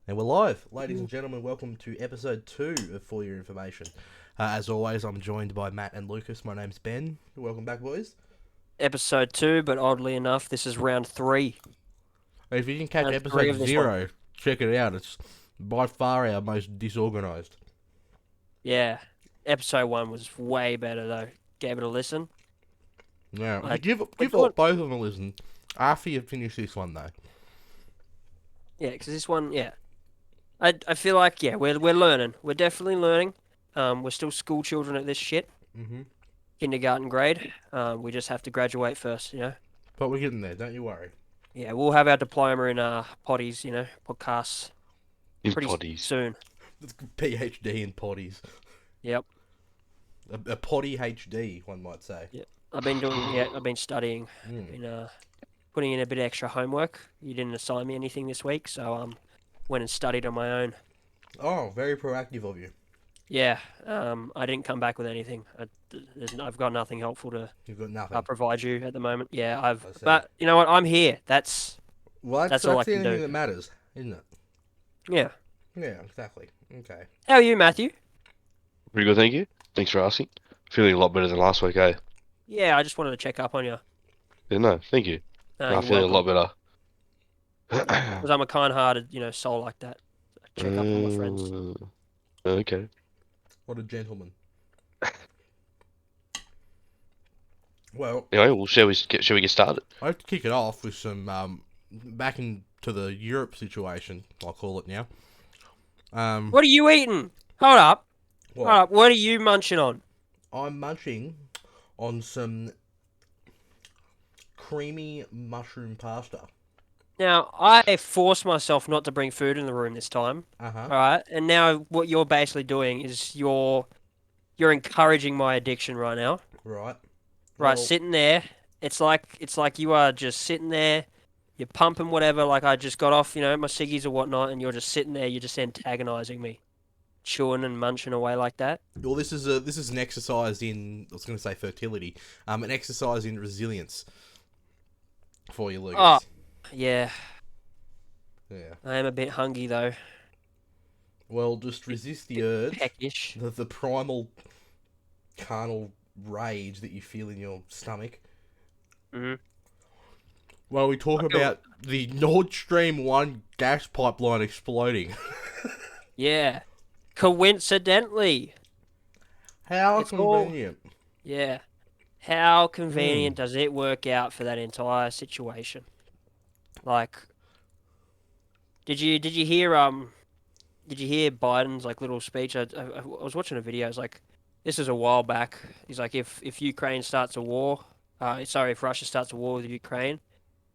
And we're live. Ladies and gentlemen, welcome to episode 2 of For Your Information. As always, I'm joined by Matt and Lucas. My name's Ben. Welcome back, boys. Episode 2, but oddly enough, this is round 3. If you can catch Round 3 episode of this one. 0, check it out. It's by far our most disorganised. Yeah. Episode 1 was way better, though. Gave it a listen. Yeah, Like, give we both thought, of them a listen after you finish this one, though. yeah, because this one, yeah. I feel like, yeah, we're learning. We're definitely learning. We're still school children at this shit. Mm-hmm. Kindergarten grade. We just have to graduate first, But we're getting there, don't you worry. Yeah, we'll have our diploma in potties, podcasts In pretty potties. soon. It's PhD in potties. Yep. A potty HD, one might say. Yeah. I've been studying. Mm. Been putting in a bit of extra homework. You didn't assign me anything this week, so went and studied on my own. Oh, very proactive of you. Yeah, I didn't come back with anything. I've got nothing helpful to You've got nothing. provide you at the moment. Yeah, I see. but you know what? I'm here. That's Well, that's all I the can only thing do. that matters, isn't it? Yeah. Yeah, exactly. Okay. How are you, Matthew? Pretty good, thank you. Thanks for asking. Feeling a lot better than last week, eh? Yeah, I just wanted to check up on you. Yeah, no, thank you. No, I'm you're feeling a lot welcome. better. Because I'm a kind-hearted, soul like that. I check up on my friends. Okay. What a gentleman. Well, Anyway, well, shall we get started? I'd kick it off with some back into the Europe situation. I'll call it now. What are you eating? Hold up. What? Hold up. What are you munching on? I'm munching on some creamy mushroom pasta. Now, I forced myself not to bring food in the room this time. Uh huh. All right, and now what you're basically doing is you're encouraging my addiction right now. Right. Right, Well, sitting there, it's like you are just sitting there, you're pumping whatever. Like I just got off, my ciggies or whatnot, and you're just sitting there, you're just antagonizing me, chewing and munching away like that. well, this is an exercise in, I was going to say fertility, an exercise in resilience for you, Lucas. Oh, yeah, Yeah. I am a bit hungry though, Well, just resist the urge, peckish. the primal carnal rage that you feel in your stomach. hmm Well, we talk I feel- about the Nordstream 1 gas pipeline exploding. Yeah, coincidentally, How It's all- convenient. yeah. How convenient does it work out for that entire situation? Like, did you hear Biden's like little speech? I was watching a video. It's like this is a while back. He's like, if Ukraine starts a war, if Russia starts a war with Ukraine,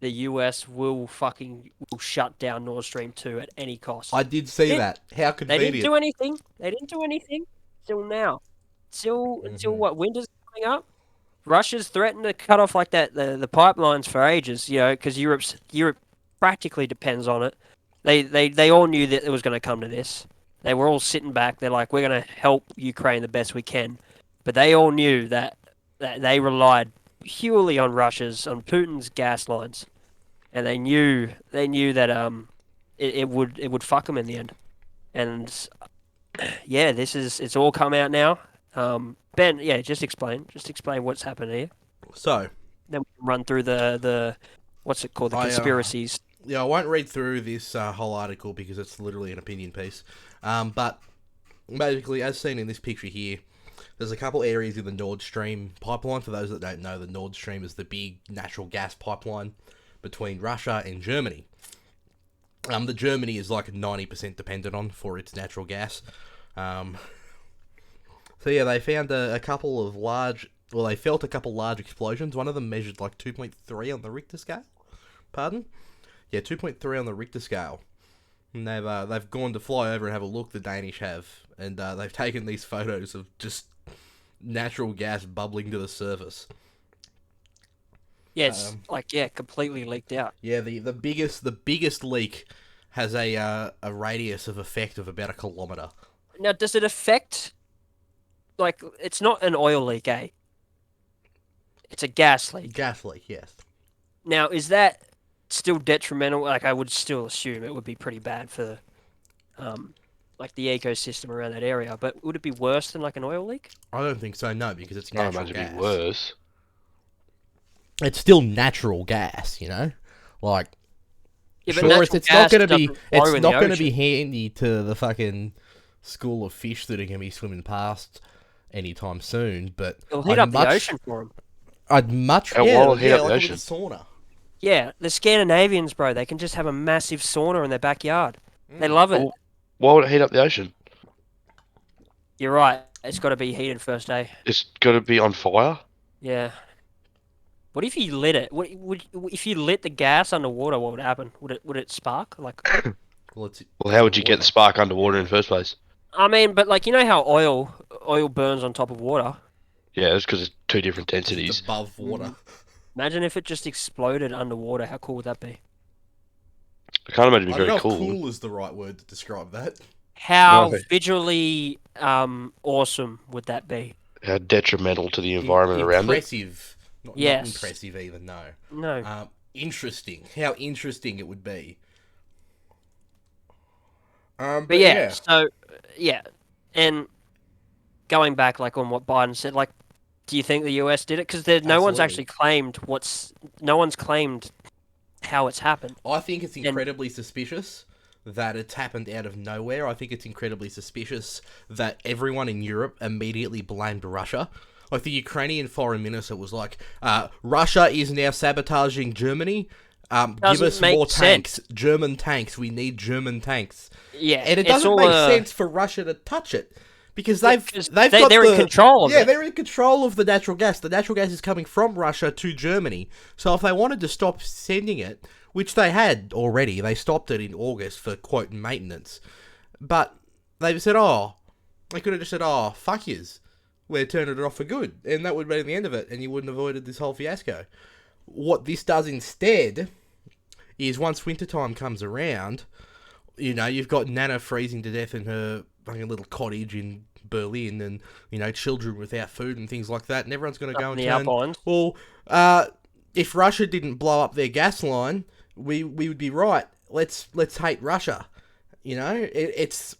the US will shut down Nord Stream 2 at any cost. I did see It- that. How They convenient. didn't do anything. They didn't do anything till now. Until Mhm. what? Winter's coming up. Russia's threatened to cut off like that the pipelines for ages, because Europe practically depends on it. They all knew that it was going to come to this. They were all sitting back. They're like, we're going to help Ukraine the best we can, but they all knew that they relied purely on on Putin's gas lines, and they knew that it would fuck them in the end. And yeah, it's all come out now. Ben, yeah, just explain what's happened here. So, Then we can run through the what's it called, the conspiracies. yeah, I won't read through this whole article because it's literally an opinion piece. But basically, as seen in this picture here, there's a couple areas in the Nord Stream pipeline. For those that don't know, the Nord Stream is the big natural gas pipeline between Russia and Germany. The Germany is like 90% dependent on for its natural gas. So yeah, they found a couple of large. Well, they felt a couple large explosions. One of them measured like 2.3 on the Richter scale. Pardon? Yeah, 2.3 on the Richter scale. And they've gone to fly over and have a look. The Danish have, and they've taken these photos of just natural gas bubbling to the surface. Yeah, it's completely leaked out. Yeah, the biggest leak has a radius of effect of about 1 kilometre. Now, does it affect? Like, it's not an oil leak, eh? It's a gas leak. Gas leak, yes. Now, is that still detrimental? Like, I would still assume it would be pretty bad for like the ecosystem around that area. But would it be worse than like an oil leak? I don't think so, no, because it's I don't natural imagine it'd be gas. worse. It's still natural gas, you know? Like, Yeah, but sure, natural it's not gas going to be, doesn't it's flow in the not going to be ocean. handy to the fucking school of fish that are going to be swimming past anytime soon, but It'll heat I'd up the much, ocean for them. I'd much, It yeah, will heat yeah, up the like with a ocean. sauna. Yeah, the Scandinavians, bro, they can just have a massive sauna in their backyard. They love it. Well, why would it heat up the ocean? You're right. It's got to be heated first day. It's got to be on fire. Yeah. What if you lit it? What would if you lit the gas underwater? What would happen? Would it spark? Like, Well, it's Well, how would you get the underwater. spark underwater in the first place? I mean, but like you know how oil burns on top of water. Yeah, it's because it's two different Because it's densities. above water. Imagine if it just exploded underwater. How cool would that be? I can't imagine it'd I be don't very know if cool. cool is the right word to describe that. How No. visually awesome would that be? How detrimental to the environment around it. Impressive. Not Yes. impressive either, no. No. Interesting. How interesting it would be. But yeah, so yeah, and going back like on what Biden said, like, do you think the US did it? Because no one's Absolutely. actually claimed no one's claimed how it's happened. I think it's incredibly suspicious that it's happened out of nowhere. I think it's incredibly suspicious that everyone in Europe immediately blamed Russia. Like the Ukrainian foreign minister was like, Russia is now sabotaging Germany. Give Doesn't us make more tanks. sense. German tanks. We need German tanks. Yeah, And it it's doesn't all make sense for Russia to touch it. Because they've got they're in control of yeah, it. they're in control of the natural gas. The natural gas is coming from Russia to Germany. So if they wanted to stop sending it, which they had already, they stopped it in August for quote maintenance. But they said, they could have just said, fuck yous, we're turning it off for good, and that would be the end of it, and you wouldn't have avoided this whole fiasco. What this does instead is once wintertime comes around, you know, you've got Nana freezing to death in her fucking little cottage in Berlin, and, you know, children without food and things like that, and everyone's going to go in and the turn, Alpines. well, if Russia didn't blow up their gas line, we would be right. Let's hate Russia. You know, it's.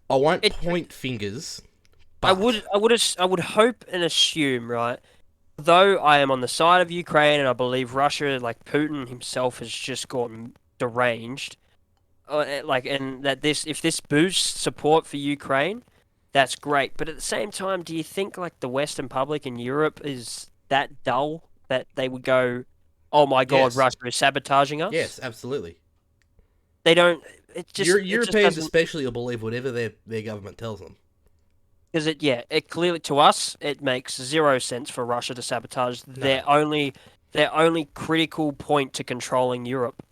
I won't point fingers. But I would hope and assume, right? Though I am on the side of Ukraine and I believe Russia, like Putin himself, has just gotten deranged. And that if this boosts support for Ukraine, that's great. But at the same time, do you think like the Western public in Europe is that dull that they would go, "Oh my God, Yes. Russia is sabotaging us"? Yes, absolutely. They don't. It just Europeans doesn't, especially will believe whatever their government tells them. because it clearly to us it makes zero sense for Russia to sabotage their only critical point to controlling Europe.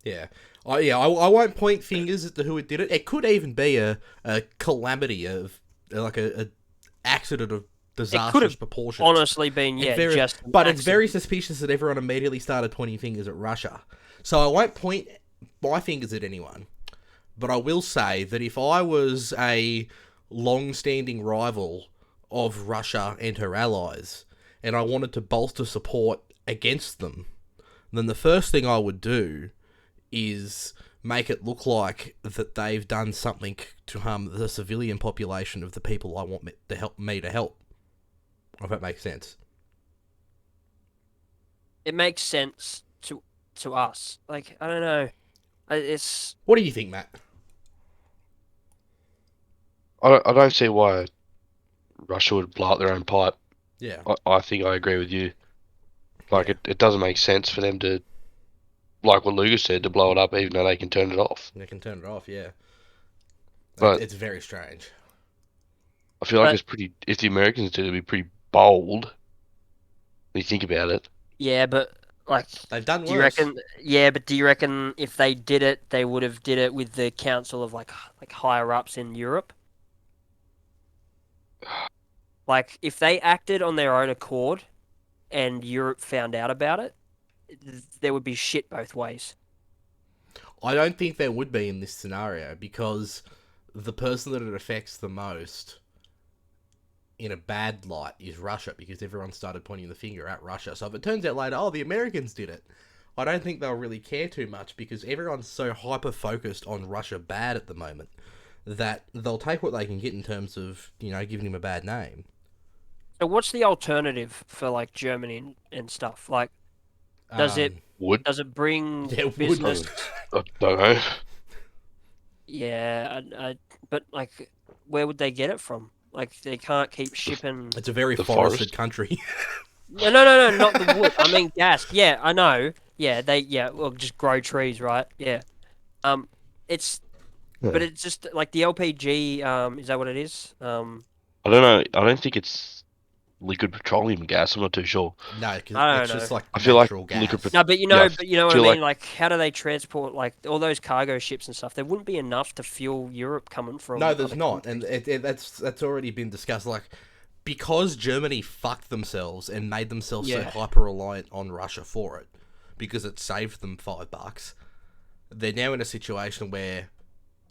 Yeah. I won't point fingers as to who it did it. It could even be a calamity of like a accident of disastrous proportions. Honestly, been just. But it's very suspicious that everyone immediately started pointing fingers at Russia. So I won't point my fingers at anyone. But I will say that if I was a long-standing rival of Russia and her allies, and I wanted to bolster support against them, then the first thing I would do is make it look like that they've done something to harm the civilian population of the people I want me to help. If that makes sense. It makes sense to us. Like, I don't know. It's What do you think, Matt? I don't see why Russia would blow up their own pipe. Yeah. I think I agree with you. Like, Yeah. it doesn't make sense for them to, like what Lucas said, to blow it up even though they can turn it off. They can turn it off, yeah. But it's very strange. I feel like it's pretty, if the Americans did it, it'd be pretty bold. When you think about it. yeah, but like They've done worse. do you reckon? Yeah, but do you reckon if they did it, they would have did it with the council of like higher ups in Europe? Like, if they acted on their own accord, and Europe found out about it, there would be shit both ways. I don't think there would be in this scenario because the person that it affects the most in a bad light is Russia, because everyone started pointing the finger at Russia. So if it turns out later, the Americans did it, I don't think they'll really care too much because everyone's so hyper-focused on Russia bad at the moment that they'll take what they can get in terms of, giving him a bad name. So what's the alternative for like Germany and stuff? Like, does it Would? does it bring Yeah, would. business? I don't know. Yeah, but like, where would they get it from? Like, they can't keep shipping. It's a very The forested forest. country. No, not the wood. I mean gas. Yeah, I know. Yeah, well, just grow trees, right? Yeah. It's, but it's just like the LPG. Is that what it is? I don't know. I don't think it's liquid petroleum gas. I'm not too sure. No, because I don't it's just know. like I feel like natural liquid gas. No, but Yeah, you know what I feel mean. like- Like, how do they transport like all those cargo ships and stuff? There wouldn't be enough to fuel Europe coming from. No, there's other not, countries. and that's already been discussed. Like, because Germany fucked themselves and made themselves so Yeah. hyper reliant on Russia for it, because it saved them $5, they're now in a situation where,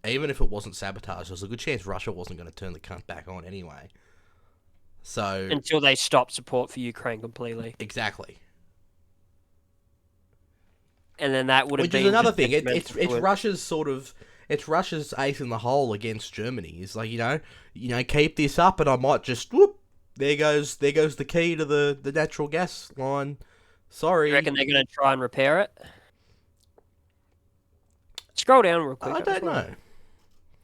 even if it wasn't sabotage, there's a good chance Russia wasn't going to turn the cunt back on anyway. So Until they stop support for Ukraine completely, exactly, and then that would have which been is another just thing. detrimental It's to it. Russia's it's Russia's ace in the hole against Germany. It's like keep this up, and I might just whoop. There goes the key to the natural gas line. Sorry, You reckon they're going to try and repair it? Scroll down real quick. I just don't wanna- know.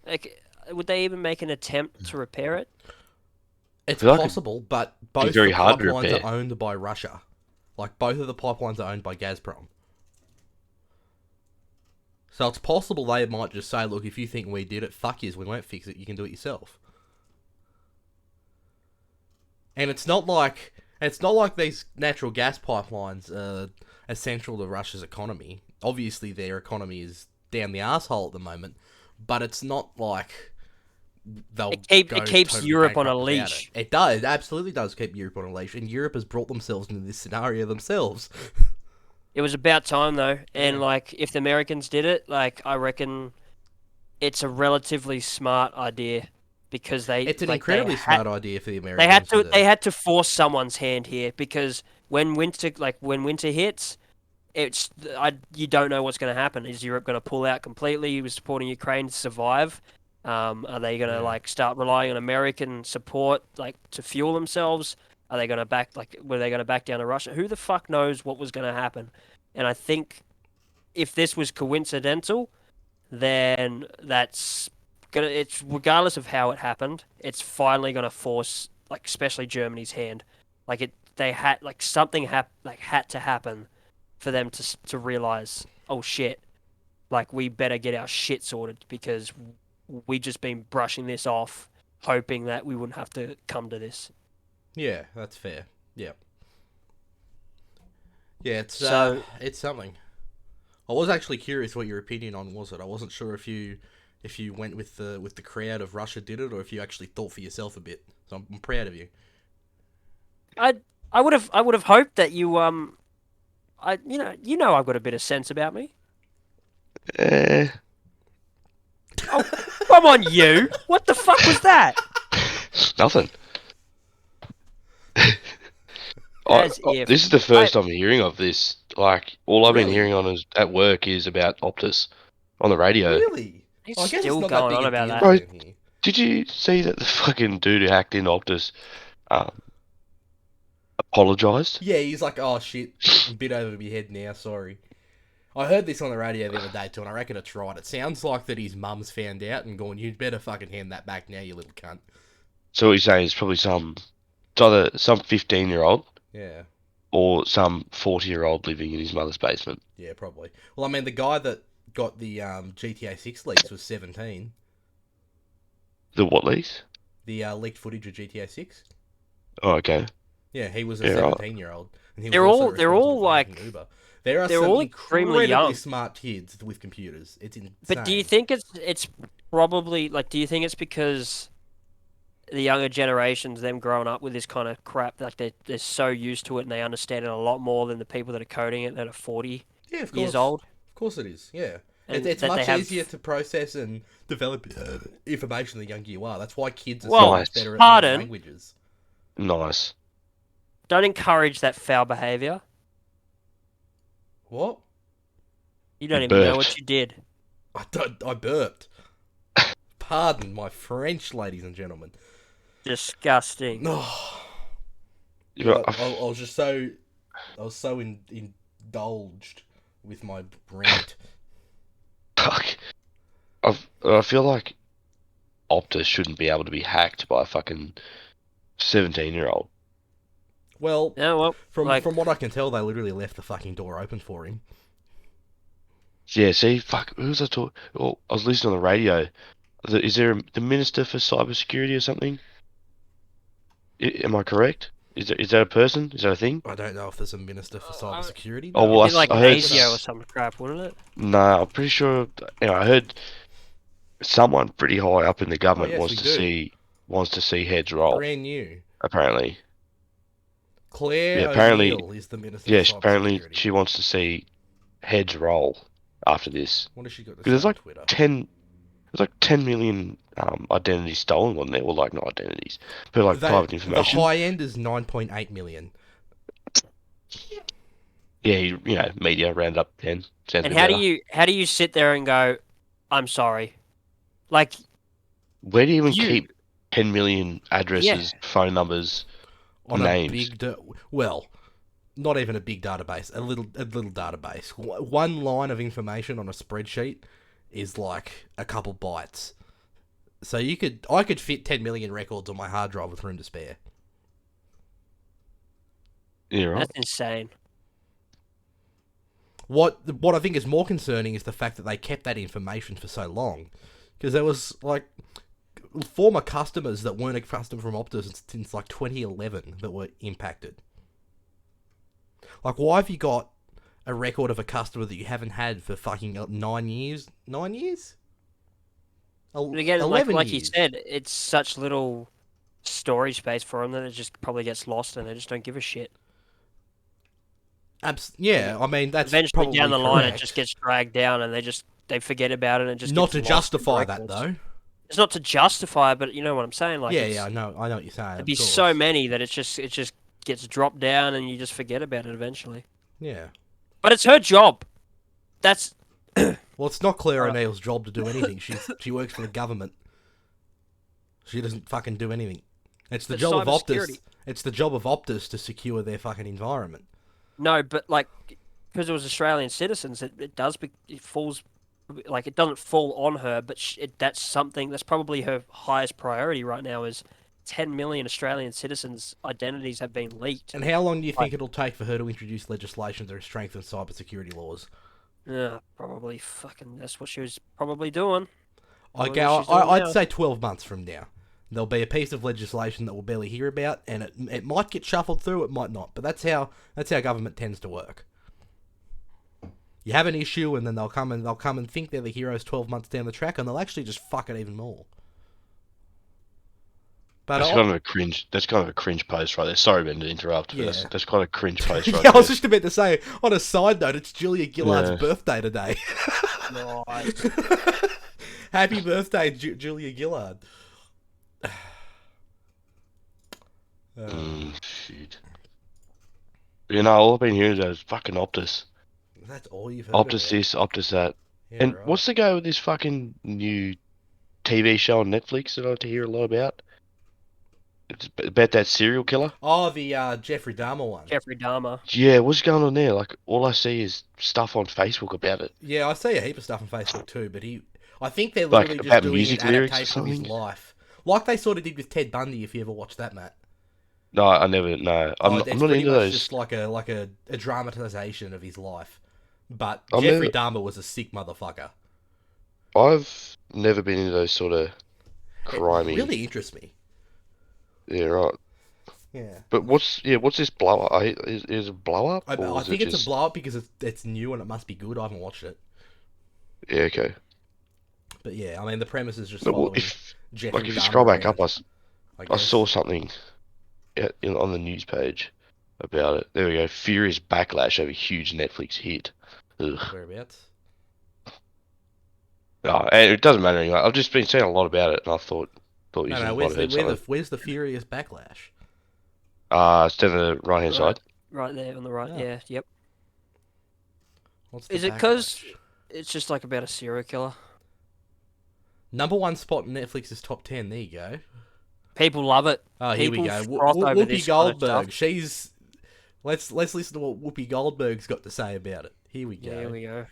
Like, would they even make an attempt to repair it? It's feel like possible, but both very the hard to pipelines repair. are owned by Russia. Like, both of the pipelines are owned by Gazprom. So it's possible they might just say, look, if you think we did it, fuck yous, we won't fix it, you can do it yourself. And it's not like these natural gas pipelines are essential to Russia's economy. Obviously their economy is down the arsehole at the moment, but it's not like they'll It go keeps totally Europe on a bankrupt without leash. It does. It absolutely does keep Europe on a leash, and Europe has brought themselves into this scenario themselves. It was about time though, and Yeah. like if the Americans did it, like I reckon it's a relatively smart idea because It's an like, incredibly they had, smart idea for the they Americans. had to do. they had to force someone's hand here because when winter hits, you don't know what's going to happen. Is Europe going to pull out completely? He was supporting Ukraine to survive. Are they going to Yeah. start relying on American support to fuel themselves? Are they going to were they going to back down to Russia? Who the fuck knows what was going to happen? And I think if this was coincidental, then it's regardless of how it happened, it's finally going to force especially Germany's hand. They had something had to happen for them to realize, oh shit, we better get our shit sorted because we just been brushing this off, hoping that we wouldn't have to come to this. Yeah, that's fair. Yeah. Yeah, it's something. I was actually curious what your opinion on was it. I wasn't sure if you went with the crowd of Russia did it or if you actually thought for yourself a bit. So I'm proud of you. I would have hoped that you I've got a bit of sense about me. Oh, come on, you! What the fuck was that? Nothing. As if- This is the first I'm hearing of this. Like, all I've been Really? hearing on at work is about Optus on the radio. Really? He's I guess still it's not that going big on a about deal that. Right. down here. Did you see that the fucking dude who hacked in Optus apologised? Yeah, he's like, oh shit, I'm a bit over my head now, sorry. I heard this on the radio the other day too, and I reckon it's right. It sounds like that his mum's found out and gone, you'd better fucking hand that back now, you little cunt. So what he's saying is probably it's either some 15-year-old Yeah. or some 40-year-old living in his mother's basement. Yeah, probably. Well, I mean, the guy that got the GTA 6 leaks was 17. The what lease? The leaked footage of GTA 6. Oh, okay. Yeah, he was a Yeah, right. 17-year-old. And he They're was also all- they're responsible all, for like- hacking Uber. There are they're some all extremely incredibly young. smart kids with computers. It's insane. But do you think it's probably do you think it's because the younger generations, them growing up with this kind of crap, they're so used to it and they understand it a lot more than the people that are coding it that are 40 Yeah, of course. years old? Of course it is, yeah. And It's that they much have- easier to process and develop information the younger you are. That's why kids are Well, so much better at pardon? learning languages. Nice. Don't encourage that foul behaviour. What? You don't You even know what burped. you did. I burped. Pardon my French, ladies and gentlemen. Disgusting. Oh, You yeah, know, I was just so indulged with my rant. fuck. I feel like Optus shouldn't be able to be hacked by a fucking 17-year-old. Well, Yeah, well, from what I can tell, they literally left the fucking door open for him. Yeah, see, fuck, who was I talking? Oh, I was listening on the radio. Is there the Minister for Cybersecurity or something? Am I correct? Is that a person? Is that a thing? I don't know if there's a minister for cybersecurity, Oh, but well, it'd I'll be like I heard. look it ASIO up. or some crap, wouldn't it? No, I'm pretty sure. I heard someone pretty high up in the Oh government yes, we do. wants to see heads roll. Brand new. Apparently, Claire yeah. Apparently, O'Neill is the minister for yes. Apparently, cybersecurity. she wants to see heads roll after this What has she got to because say on Twitter? 10 million identities stolen on there. Well, like not identities, but like private The information. high end is 9.8 million. Yeah, media round up 10. Sounds a And bit better. how do you sit there and go, I'm sorry? Like, Where do you even you, keep 10 million addresses, phone numbers, On a names? well, not even a big database, a little database. One line of information on a spreadsheet is like a couple bytes. So I could fit 10 million records on my hard drive with room to spare. Yeah, right. that's insane. What I think is more concerning is the fact that they kept that information for so long, because there was like former customers that weren't a customer from Optus since like 2011 that were impacted. Like, why have you got a record of a customer that you haven't had for fucking 9 years? 9 years? And again, 11 like you years. said, it's such little storage space for them that it just probably gets lost and they just don't give a shit. Yeah, I mean, that's Eventually probably down the line, it correct. just gets dragged down and they forget about it and it just Not gets to lost in the justify that, records. though. It's not to justify, but you know what I'm saying. Like, Yeah, I know what you're saying, there'd of be course. so many that it just gets dropped down and you just forget about it eventually. Yeah. But it's her job. That's Well, it's not Claire Alright. O'Neill's job to do anything. She works for the government. She doesn't fucking do anything. It's the It's job of Optus. cybersecurity. It's the job of Optus to secure their fucking environment. no, but like because it was Australian citizens, it falls like it doesn't fall on her, but that's something that's probably her highest priority right now is 10 million Australian citizens' identities have been leaked. And how long do you think it'll take for her to introduce legislation to strengthen cybersecurity laws? Yeah, probably fucking. That's what she was probably doing. I'd Probably what she's doing now. say 12 months from now. There'll be a piece of legislation that we'll barely hear about, and it might get shuffled through, it might not. But that's how government tends to work. You have an issue, and then they'll come and think they're the heroes 12 months down the track, and they'll actually just fuck it even more. But That's kind of a cringe. That's kind of a cringe post right there. Sorry, Ben, to interrupt. But Yeah. that's kind of a cringe post right yeah, I there. was just about to say, on a side note, it's Julia Gillard's Yeah. birthday today. Nice. Happy birthday, Julia Gillard. Shit. All I've been hearing is fucking Optus. That's all you've heard Optus about. this, Optus that. Yeah, And right. what's the go with this fucking new TV show on Netflix that I have to hear a lot about? It's about that serial killer. Oh, the Jeffrey Dahmer one. Jeffrey Dahmer. Yeah, what's going on there? Like, all I see is stuff on Facebook about it. Yeah, I see a heap of stuff on Facebook too, but I think they're Like, literally just about doing music an lyrics or adaptation of his something? life. Like they sort of did with Ted Bundy, if you ever watched that, Matt. No, I never. No, I'm It's not pretty into much those. just like a dramatization of his life. But I'm Jeffrey never- Dahmer was a sick motherfucker. I've never been into those sort of It crimey. really interests me. Yeah, right. Yeah. But what's this blow up? Is it a blow up? I think it's a blow up because it's new and it must be good. I haven't watched it. Yeah, okay. But yeah, I mean, the premise is just But following if Jeffrey you Dahmer scroll back around, up, I guess. saw something on the news page about it. There we go. Furious backlash over huge Netflix hit. Ugh. Whereabouts? And it doesn't matter anyway. I've just been seeing a lot about it, and I thought you might have heard something. Where's the furious backlash? It's down the right hand side. Right there on the right. Oh. Yeah. Yep. What's the Is it because backlash? It's just like about a serial killer. Number one spot in Netflix's top 10. There you go. People love it. Oh, here we People go. froth over Whoopi this kind of Goldberg. stuff. She's. Let's listen to what Whoopi Goldberg's got to say about it. Here we go. Yeah, here we go.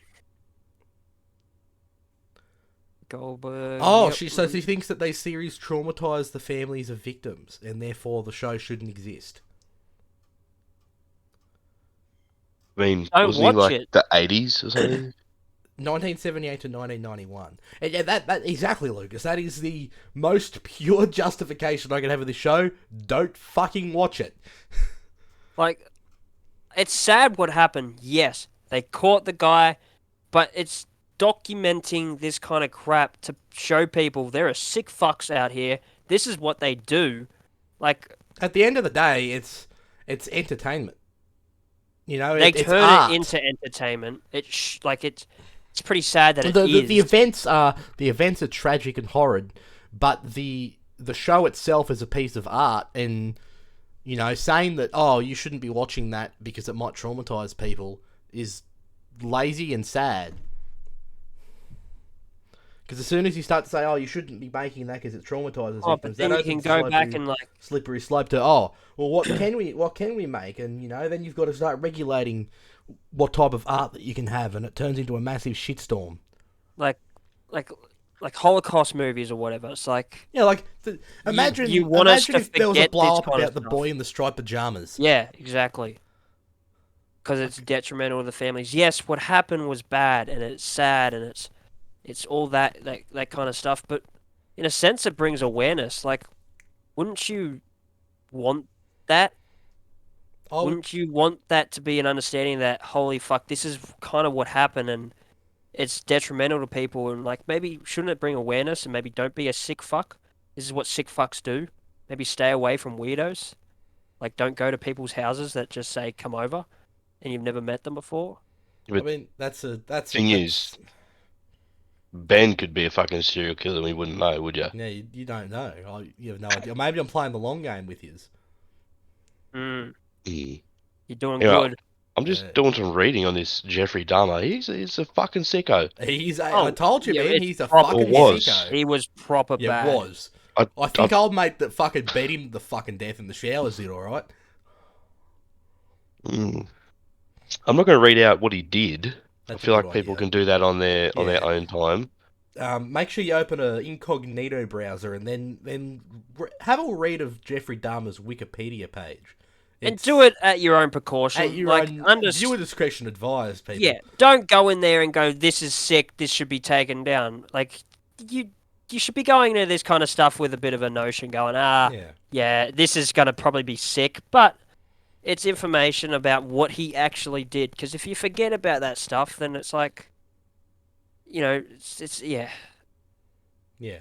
Goldberg. Oh, yep. she thinks that these series traumatise the families of victims, and therefore the show shouldn't exist. I mean, Don't wasn't he watch like it. the 80s or something? 1978 to 1991. And yeah, that exactly, Lucas. That is the most pure justification I can have of this show. Don't fucking watch it. Like, it's sad what happened. Yes, they caught the guy, but it's documenting this kind of crap to show people there are sick fucks out here. This is what they do. Like, At the end of the day, it's entertainment. You know, they it's turn art. it into entertainment. It's pretty sad that it the is. the events are tragic and horrid, but the show itself is a piece of art, and you know, saying that you shouldn't be watching that because it might traumatize people is lazy and sad. Because as soon as you start to say, you shouldn't be making that because it traumatizes But victims, then that you can opens go the back and slippery slope to what can we make, and you know, then you've got to start regulating what type of art that you can have, and it turns into a massive shitstorm. like Holocaust movies or whatever. It's like, Yeah, like imagine you want us imagine to if there was a forget blow this up kind of about the stuff. boy in the striped pajamas. Yeah, exactly. Because it's detrimental to the families. Yes, what happened was bad, and it's sad, and it's all that kind of stuff. But in a sense, it brings awareness. Like, wouldn't you want that? Wouldn't you want that to be an understanding that, holy fuck, this is kind of what happened, and it's detrimental to people, and like, maybe shouldn't it bring awareness, and maybe don't be a sick fuck? This is what sick fucks do. Maybe stay away from weirdos. Like, don't go to people's houses that just say come over, and you've never met them before. I mean, that's Thing is, Ben could be a fucking serial killer and we wouldn't know, would you? yeah, you don't know. You have no idea. Maybe I'm playing the long game with his. Mm, Mm. you're doing Yeah, good. I'm just doing some reading on this Jeffrey Dahmer. He's a fucking sicko. I told you, yeah, man. it's He's a proper- fucking was. sicko. He was proper Yeah, bad. was. I think old mate that fucking beat him to the fucking death in the showers did all right. I'm not going to read out what he did. That's I feel a like good people idea. can do that on their Yeah. own time. Make sure you open an incognito browser and then have a read of Jeffrey Dahmer's Wikipedia page. And do it at your own precaution. At your like, own viewer discretion advised, people. Yeah, don't go in there and go, this is sick, this should be taken down. Like, you should be going to this kind of stuff with a bit of a notion going, yeah, this is going to probably be sick, but it's information about what he actually did. Because if you forget about that stuff, then it's like, you know, it's yeah. Yeah.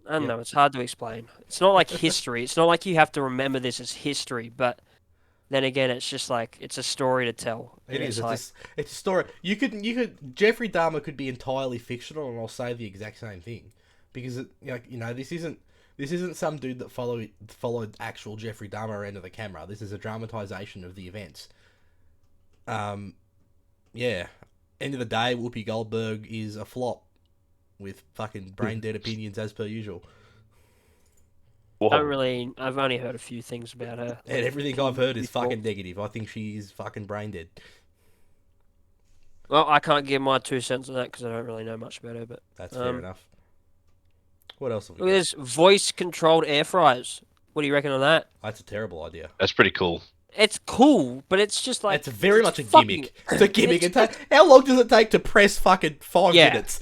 I don't know, it's hard to explain. It's not like history. It's not like you have to remember this as history, but then again, it's just like, it's a story to tell. It is. It's It's a story. You could. Jeffrey Dahmer could be entirely fictional, and I'll say the exact same thing, because this isn't some dude that followed actual Jeffrey Dahmer end of the camera. This is a dramatization of the events. Yeah. End of the day, Whoopi Goldberg is a flop with fucking brain dead opinions as per usual. I've only heard a few things about her. And everything I've heard is fucking negative. I think she is fucking brain dead. Well, I can't give my 2 cents on that because I don't really know much about her. But that's fair enough. What else have we look at this voice-controlled air fryers. What do you reckon on that? That's a terrible idea. That's pretty cool. It's cool, but it's just like it's very much a gimmick. It's a gimmick. How long does it take to press fucking 5 minutes?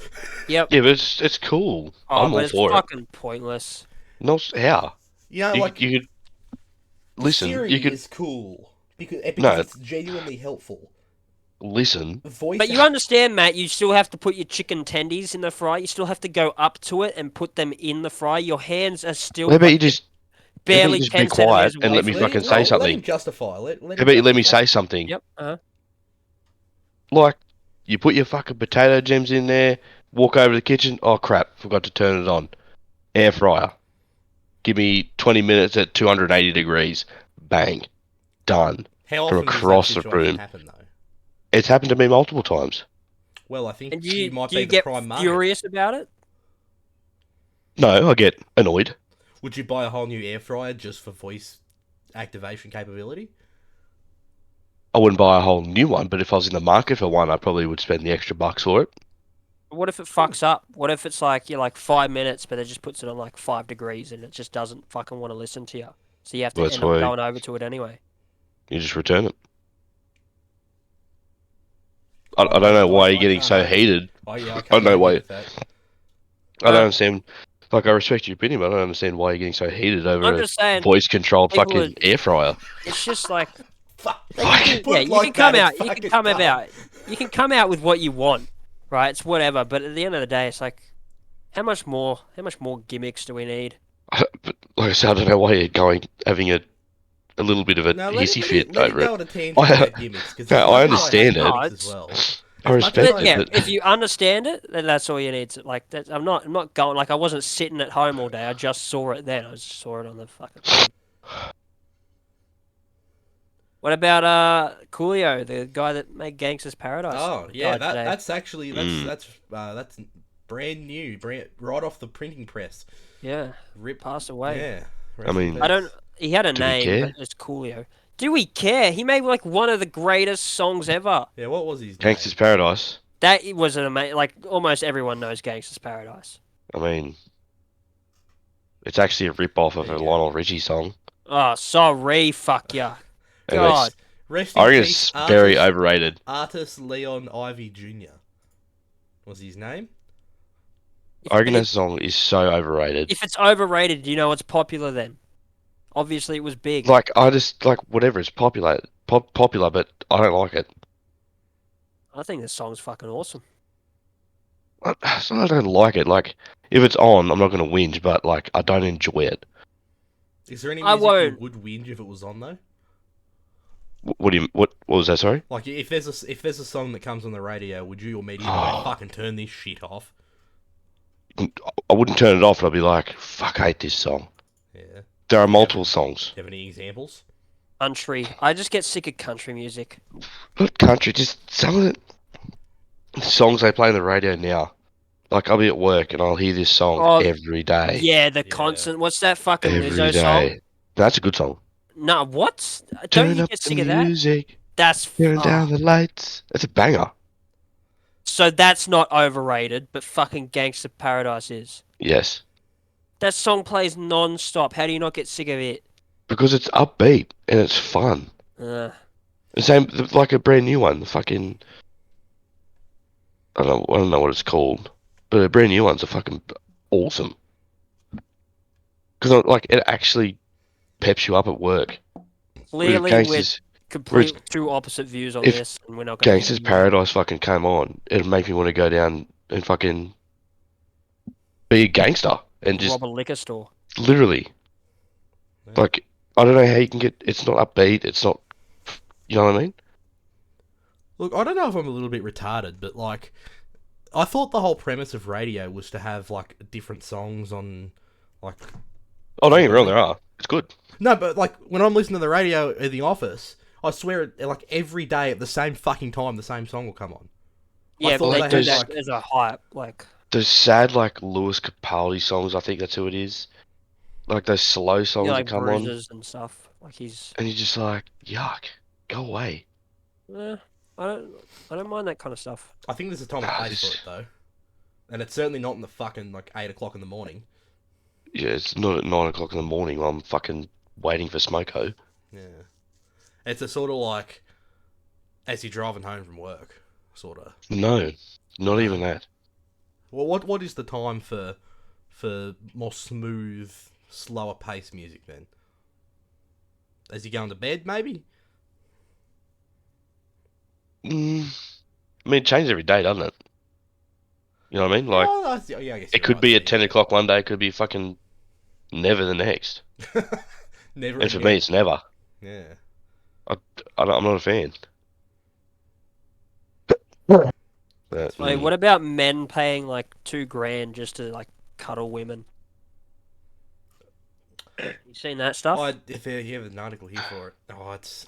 Yep. Yeah, but it's cool. I'm all for it's fucking pointless. No, how? You know, you could listen. Siri You could is cool because it's genuinely helpful. Listen. But you understand, Matt, you still have to put your chicken tendies in the fry. You still have to go up to it and put them in the fry. Your hands are still How about you just barely just 10 be quiet and let me centimeters fucking say something? Let him justify. How about you let me say something? Yep. Like, you put your fucking potato gems in there, walk over to the kitchen, oh crap, forgot to turn it on. Air fryer. Give me 20 minutes at 280 degrees. Bang. Done. How From often across does the that situation room. happen, though? It's happened to me multiple times. Well, I think And you might do be you the get prime market. furious about it? No, I get annoyed. Would you buy a whole new air fryer just for voice activation capability? I wouldn't buy a whole new one, but if I was in the market for one, I probably would spend the extra bucks for it. What if it fucks up? What if it's like you're like 5 minutes, but it just puts it on like 5 degrees and it just doesn't fucking want to listen to you? So you have to Well, that's end up why going over to it anyway. you just return it. I don't know why you're getting can't so argue. heated. Oh yeah, I I can't don't know argue why. with that. I don't understand. Like, I respect your opinion, but I don't understand why you're getting so heated over I'm a just saying, voice-controlled people fucking air fryer. it's just like Fuck. like, you Put can like come that, out, it's fucking out, dumb. you can come out with what you want, right? It's whatever. But at the end of the day, it's like, how much more gimmicks do we need? But like I said, I don't know why you're having a little bit of a No, hissy fit let him over it. go on a tangent about gimmicks, because No, as I much as I hate understand it. gimmicks No, as well, I as much as respect But it, yeah, but if you understand it, then that's all you need to like. I'm not going like I wasn't sitting at home all day. I just saw it then. I just saw it on the fucking thing. What about Coolio, the guy that made Gangsta's Paradise? oh He yeah, died today. that's actually Mm. that's brand new, right off the printing press. Yeah, Rip, passed away. yeah. I mean, Rest I in don't. peace. He had a Do we name, care? but it's Coolio. Do we care? He made like one of the greatest songs ever. Yeah, what was his name? Gangsta's Paradise. That was an amazing. Like almost everyone knows Gangsta's Paradise. I mean, it's actually a rip-off of There a you go. Lionel Richie song. Oh, sorry, fuck ya. And God. Rest I in reckon peace, it's very overrated. artist Leon Ivy Jr. was his name. I reckon that If, song is so overrated. if it's overrated, you know it's popular then. Obviously, it was big. Like, I just, like, whatever, it's popular, but I don't like it. I think this song's fucking awesome. It's not that I don't like it. Like, if it's on, I'm not going to whinge, but, like, I don't enjoy it. Is there any I music you won't. would whinge if it was on though? What was that, sorry? Like if there's a song that comes on the radio, would you immediately Oh. fucking turn this shit off? I wouldn't turn it off, but I'd be like, fuck, I hate this song. Yeah. There are multiple songs. Do you have any examples? Country. I just get sick of country music. Not country, just some of the songs they play on the radio now. Like, I'll be at work and I'll hear this song Oh, every day. Yeah, the Yeah. constant. What's that fucking Every Lizzo day. song? That's a good song. No, what? Don't Turn you up get the sick of that? music, That's turn oh. down the lights. That's a banger. So that's not overrated, but fucking Gangsta Paradise is. Yes. That song plays non-stop. How do you not get sick of it? Because it's upbeat and it's fun. Uh, The same, like a brand new one. The fucking, I don't know what it's called, but a brand new one's a fucking awesome. Because like it actually peps you up at work. clearly, we're Whereas completely two opposite views on if this, and we're not going to. Gangsta's Paradise fucking came on, it'd make me want to go down and fucking be a gangster and just rob a liquor store. literally, Yeah. like, I don't know how you can get. It's not upbeat. It's not. You know what I mean? Look, I don't know if I'm a little bit retarded, but like, I thought the whole premise of radio was to have like different songs on, like. Oh, don't get me wrong. There are. It's good. No, but like when I'm listening to the radio in the office, I swear, like every day at the same fucking time, the same song will come on. Yeah, thought but they they do had, that like- as a hype. Like, Those sad like Lewis Capaldi songs. I think that's who it is. Like those slow songs yeah, that like come on, bruises and stuff. Like he's. and you're just like, yuck, go away. I don't mind that kind of stuff. I think there's a time and Nah, place for this- it though, and it's certainly not in the fucking like 8 o'clock in the morning. Yeah, it's not at 9 o'clock in the morning while I'm fucking waiting for Smoko. Yeah, it's a sort of like as you're driving home from work, sort of. No, not even that. Well, what is the time for more smooth, slower pace music then? As you go to bed, maybe? I mean, it changes every day, doesn't it? You know what I mean? Like, yeah, I guess it you're could right, be yeah, at 10 o'clock one day, it could be fucking never the next. yeah. Never. And for again. me, it's never. Yeah. I'm not a fan. But, Like, what about men paying like $2,000 just to like cuddle women? You seen that stuff? If you have an article here for it,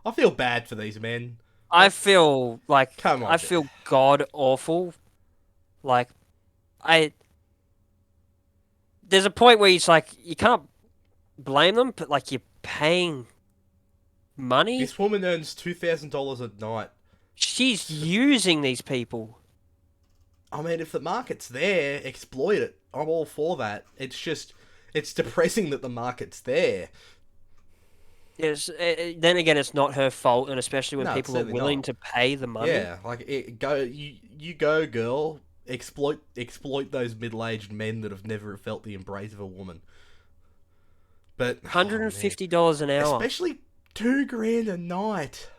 I feel bad for these men. I feel like Come on, I feel god awful. Like I there's a point where it's like you can't blame them, but like you're paying money. This woman earns $2,000 a night. She's using these people. I mean, if the market's there, exploit it. I'm all for that. It's just, it's depressing that the market's there. Yes, then again, it's not her fault, and especially when No, it's people are certainly willing not. to pay the money. Yeah, like you go, girl. Exploit those middle-aged men that have never felt the embrace of a woman. But $150 an hour. especially $2,000 a night,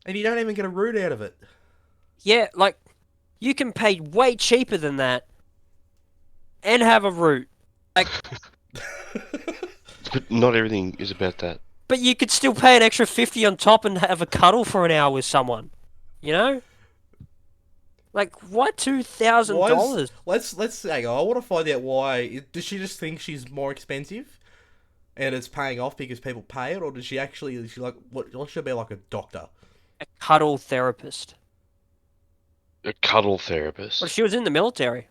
and you don't even get a root out of it. Yeah, like you can pay way cheaper than that and have a root. Like, But not everything is about that. but you could still pay an extra 50 on top and have a cuddle for an hour with someone. You know? Like, what $2,000? Let's hang on. I want to find out why. Does she just think she's more expensive, and it's paying off because people pay it, or does she actually? Is she like what should be like a doctor? A cuddle therapist. A cuddle therapist. Well, she was in the military.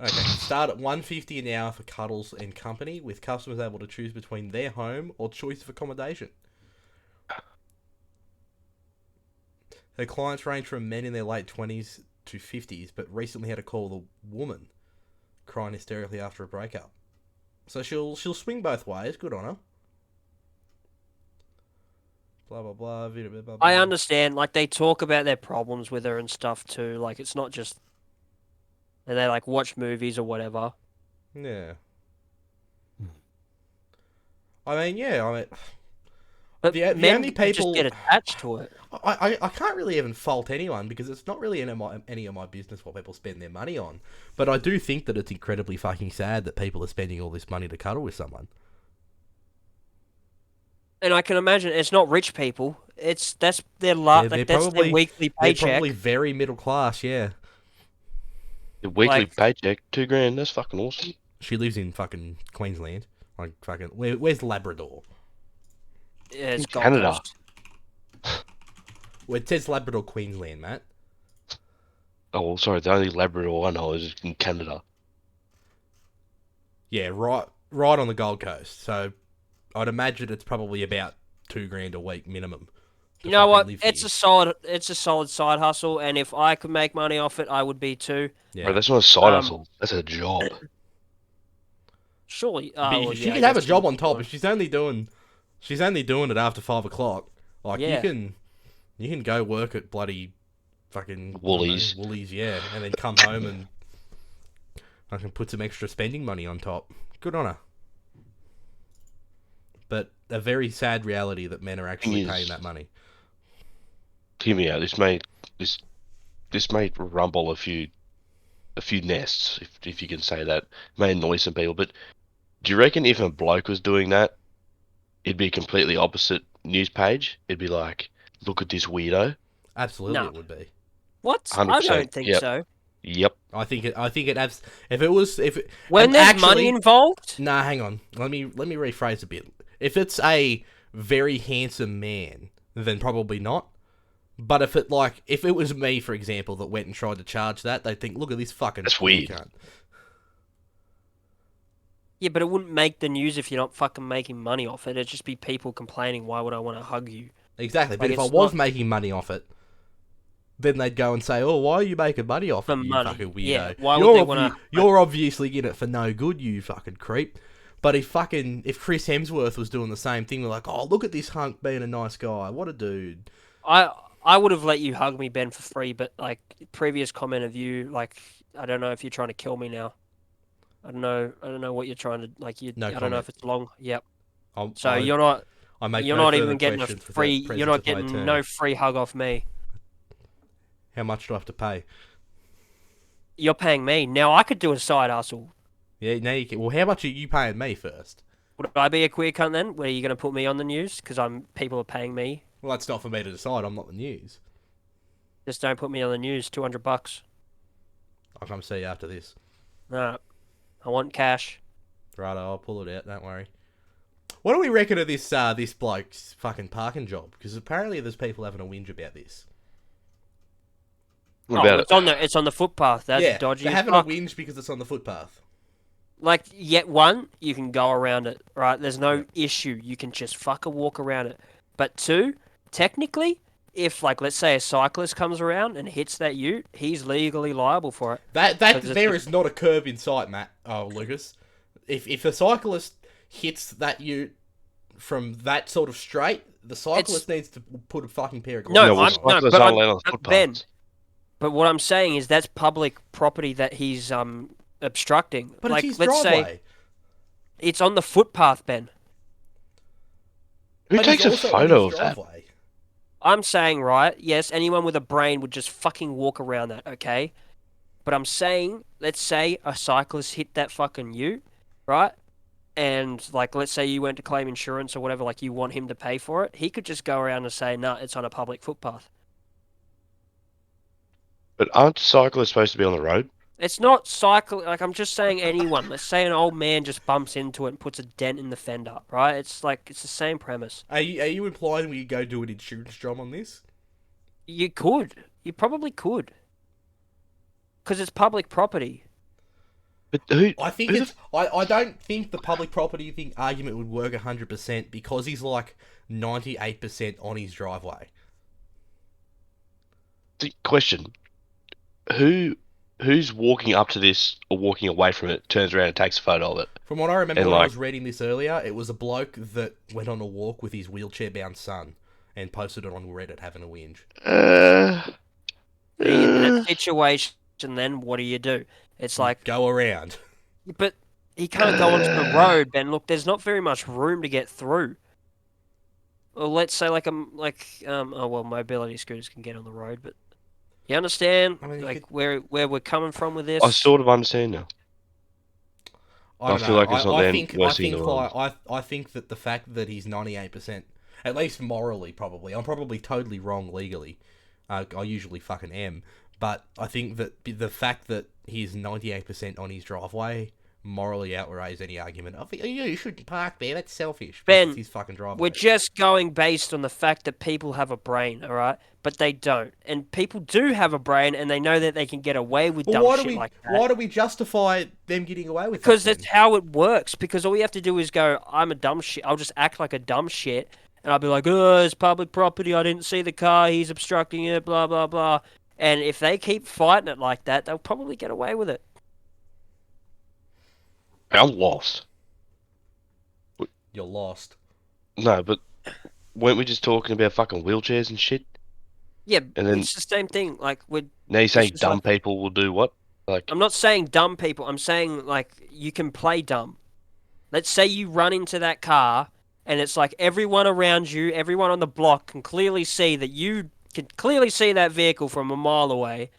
Okay, start at $150 an hour for Cuddles and Company, with customers able to choose between their home or choice of accommodation. Her clients range from men in their late 20s to 50s, but recently had a call with a woman crying hysterically after a breakup. So she'll swing both ways. Good on her. Blah blah blah. Blah, blah, blah. I understand, like, they talk about their problems with her and stuff too. Like, it's not just. And they, like, watch movies or whatever. Yeah. I mean, yeah. I mean, But the men only just people get attached to it. I can't really even fault anyone because it's not really any of my business what people spend their money on. But I do think that it's incredibly fucking sad that people are spending all this money to cuddle with someone. And I can imagine it's not rich people. That's their that's their weekly They're paycheck. probably very middle class. Yeah. The weekly Like- paycheck, $2,000. That's fucking awesome. She lives in fucking Queensland. Like fucking where's Labrador? Yeah, it's In Gold Canada. Coast. Well, it says Labrador, Queensland, Matt. Oh, well, sorry. The only Labrador I know is in Canada. Yeah, right on the Gold Coast. So I'd imagine it's probably about $2,000 a week minimum. to You know fucking what? live It's here. a solid side hustle, and if I could make money off it, I would be too. Yeah. Bro, that's not a side Um, hustle. That's a job. Surely, But well, she yeah, could I have a guess job you on top could. if she's only doing it after 5 o'clock. Like Yeah. you can go work at bloody fucking Woolies. Woolies, yeah, and then come home and I can put some extra spending money on top. Good on her. But a very sad reality that men are actually Thing is- paying that money. Hear me out. This may rumble a few nests, if you can say that. May annoy some people, but do you reckon if a bloke was doing that, it'd be a completely opposite news page? It'd be like, look at this weirdo. Absolutely, No. it would be. What? I 100%. don't think Yep. so. Yep. I think it has. If it was, When and there's actually, money involved, Nah, hang on. Let me rephrase a bit. If it's a very handsome man, then probably not. But if it was me, for example, that went and tried to charge that, they'd think, look at this fucking That's poor weird. cunt. yeah, but it wouldn't make the news if you're not fucking making money off it. It'd just be people complaining, why would I want to hug you? Exactly. But Like, if I it's was not- making money off it, then they'd go and say, oh, why are you making money off For it, you money. fucking weirdo? Yeah, why would they wanna- You're obviously in it for no good, you fucking creep. But if Chris Hemsworth was doing the same thing, we're like, oh, look at this hunk being a nice guy. What a dude. I would have let you hug me, Ben, for free, but like previous comment of you, like I don't know if you're trying to kill me now. I don't know what you're trying to like. No I don't know comment. if it's long. Yep. I'll- So I- you're not I make you're no not further even getting a questions without free. You're presence not of my getting attorney. no free hug off me. How much do I have to pay? You're paying me now. I could do a side hustle. Yeah, now you can. Well, how much are you paying me first? Would I be a queer cunt then? Where you going to put me on the news because people are paying me? Well, that's not for me to decide. I'm not the news. Just don't put me on the news. $200. I'll come see you after this. No, I want cash. Righto, I'll pull it out. Don't worry. What do we reckon of this this bloke's fucking parking job? Because apparently there's people having a whinge about this. What about it's on the footpath. That's dodgy. They're having a whinge because it's on the footpath. Like, yet one, you can go around it, right? There's no issue. You can just fucking walk around it. But two, technically, if, like, let's say a cyclist comes around and hits that ute, he's legally liable for it. There is not a curb in sight, Matt. Oh, Lucas. If a cyclist hits that ute from that sort of straight, the cyclist needs to put a fucking pair of glasses. Ben. But what I'm saying is that's public property that he's obstructing. But like, it's his let's driveway. say it's on the footpath, Ben. Who takes a photo of that? I'm saying, right, yes, anyone with a brain would just fucking walk around that, okay? But I'm saying, let's say a cyclist hit that fucking ute, right? And, like, let's say you went to claim insurance or whatever, like, you want him to pay for it. He could just go around and say, nah, it's on a public footpath. But aren't cyclists supposed to be on the road? It's not cycle. Like, I'm just saying anyone. Let's say an old man just bumps into it and puts a dent in the fender, right? It's like, it's the same premise. Are you implying we go do an insurance job on this? You could. You probably could. Because it's public property. But who? I don't think the public property thing argument would work 100% because he's like 98% on his driveway. The question: Who's walking up to this or walking away from it, turns around and takes a photo of it? From what I remember when I was reading this earlier, it was a bloke that went on a walk with his wheelchair-bound son and posted it on Reddit having a whinge. In that situation, then what do? It's like... Go around. But he can't go onto the road, Ben. Look, there's not very much room to get through. Or let's say mobility scooters can get on the road, but... You understand, where we're coming from with this? I sort of understand now. I feel like it's not I think that the fact that he's 98%, at least morally, probably. I'm probably totally wrong legally. I usually fucking am. But I think that the fact that he's 98% on his driveway morally outweighs any argument. I think you shouldn't park there. That's selfish. Ben, it's his fucking driveway. We're just going based on the fact that people have a brain, all right? But they don't. And people do have a brain, and they know that they can get away with dumb shit like that. Why do we justify them getting away with that? Because that's how it works. Because all you have to do is go, I'm a dumb shit. I'll just act like a dumb shit, and I'll be like, oh, it's public property. I didn't see the car. He's obstructing it, blah, blah, blah. And if they keep fighting it like that, they'll probably get away with it. I'm lost. You're lost. No, but weren't we just talking about fucking wheelchairs and shit? Yeah, and then, it's the same thing. Like, now you're saying dumb people will do what? Like, I'm not saying dumb people. I'm saying, like, you can play dumb. Let's say you run into that car, and it's like everyone around you, everyone on the block can clearly see that you can clearly see that vehicle from a mile away.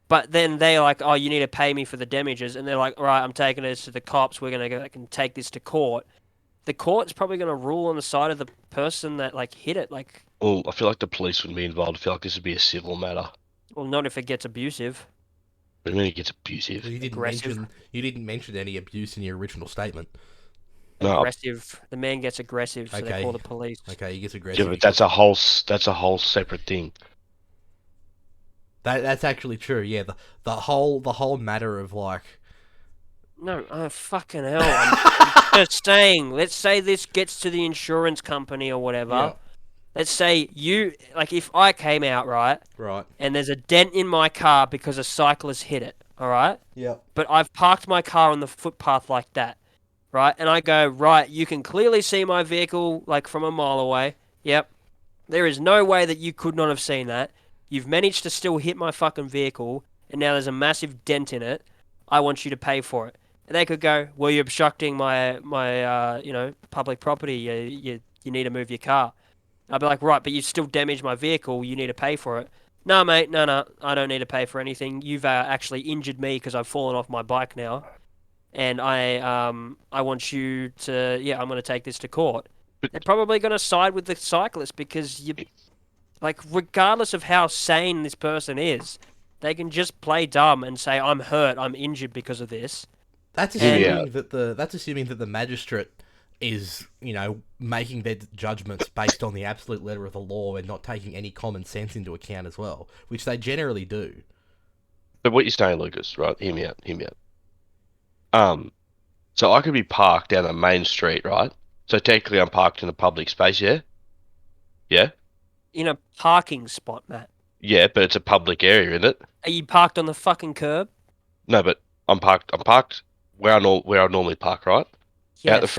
But then they're like, oh, you need to pay me for the damages. And they're like, all right, I'm taking this to the cops. We're going to go take this to court. The court's probably going to rule on the side of the person that, like, hit it. Like, well, I feel like the police would be involved. I feel like this would be a civil matter. Well, not if it gets abusive. What do you mean it gets abusive? Well, you didn't mention any abuse in your original statement. No. Aggressive. The man gets aggressive, so they call the police. Okay, he gets aggressive. Yeah, but that's a whole separate thing. That's actually true. Yeah, the whole matter of like. No, oh fucking hell! I'm just saying. Let's say this gets to the insurance company or whatever. Yeah. Let's say if I came out right, and there's a dent in my car because a cyclist hit it. All right. Yeah. But I've parked my car on the footpath like that, right? And I go, right, you can clearly see my vehicle like from a mile away. Yep. There is no way that you could not have seen that. You've managed to still hit my fucking vehicle, and now there's a massive dent in it. I want you to pay for it. And they could go, well, you're obstructing my public property. You need to move your car. I'd be like, right, but you still damaged my vehicle. You need to pay for it. No, mate, no, I don't need to pay for anything. You've actually injured me because I've fallen off my bike now, and I want you to, I'm going to take this to court. They're probably going to side with the cyclist because you. Like, regardless of how sane this person is, they can just play dumb and say, I'm hurt, I'm injured because of this. That's assuming that the magistrate is, making their judgments based on the absolute letter of the law and not taking any common sense into account as well, which they generally do. But what you're saying, Lucas, right? Hear me out. So I could be parked down a main street, right? So technically I'm parked in a public space, yeah? Yeah? In a parking spot, Matt. Yeah, but it's a public area, isn't it? Are you parked on the fucking curb? No, but I'm parked where I normally park, right? Out the Yes.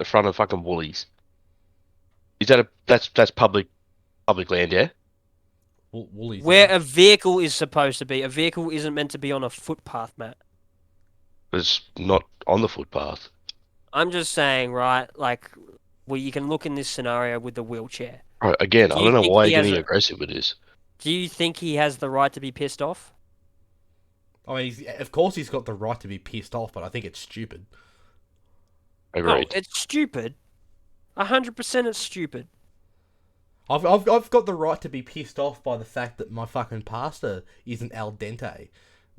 front of fucking Woolies. Is that that's public land, yeah? Woolies. Where a vehicle is supposed to be. A vehicle isn't meant to be on a footpath, Matt. But it's not on the footpath. I'm just saying, right? Like, well, you can look in this scenario with the wheelchair. Right, again, Do I you don't know think why he you're has getting a- aggressive with this. Do you think he has the right to be pissed off? I mean, of course he's got the right to be pissed off, but I think it's stupid. Agreed. No, it's stupid. 100% it's stupid. I've got the right to be pissed off by the fact that my fucking pasta isn't al dente,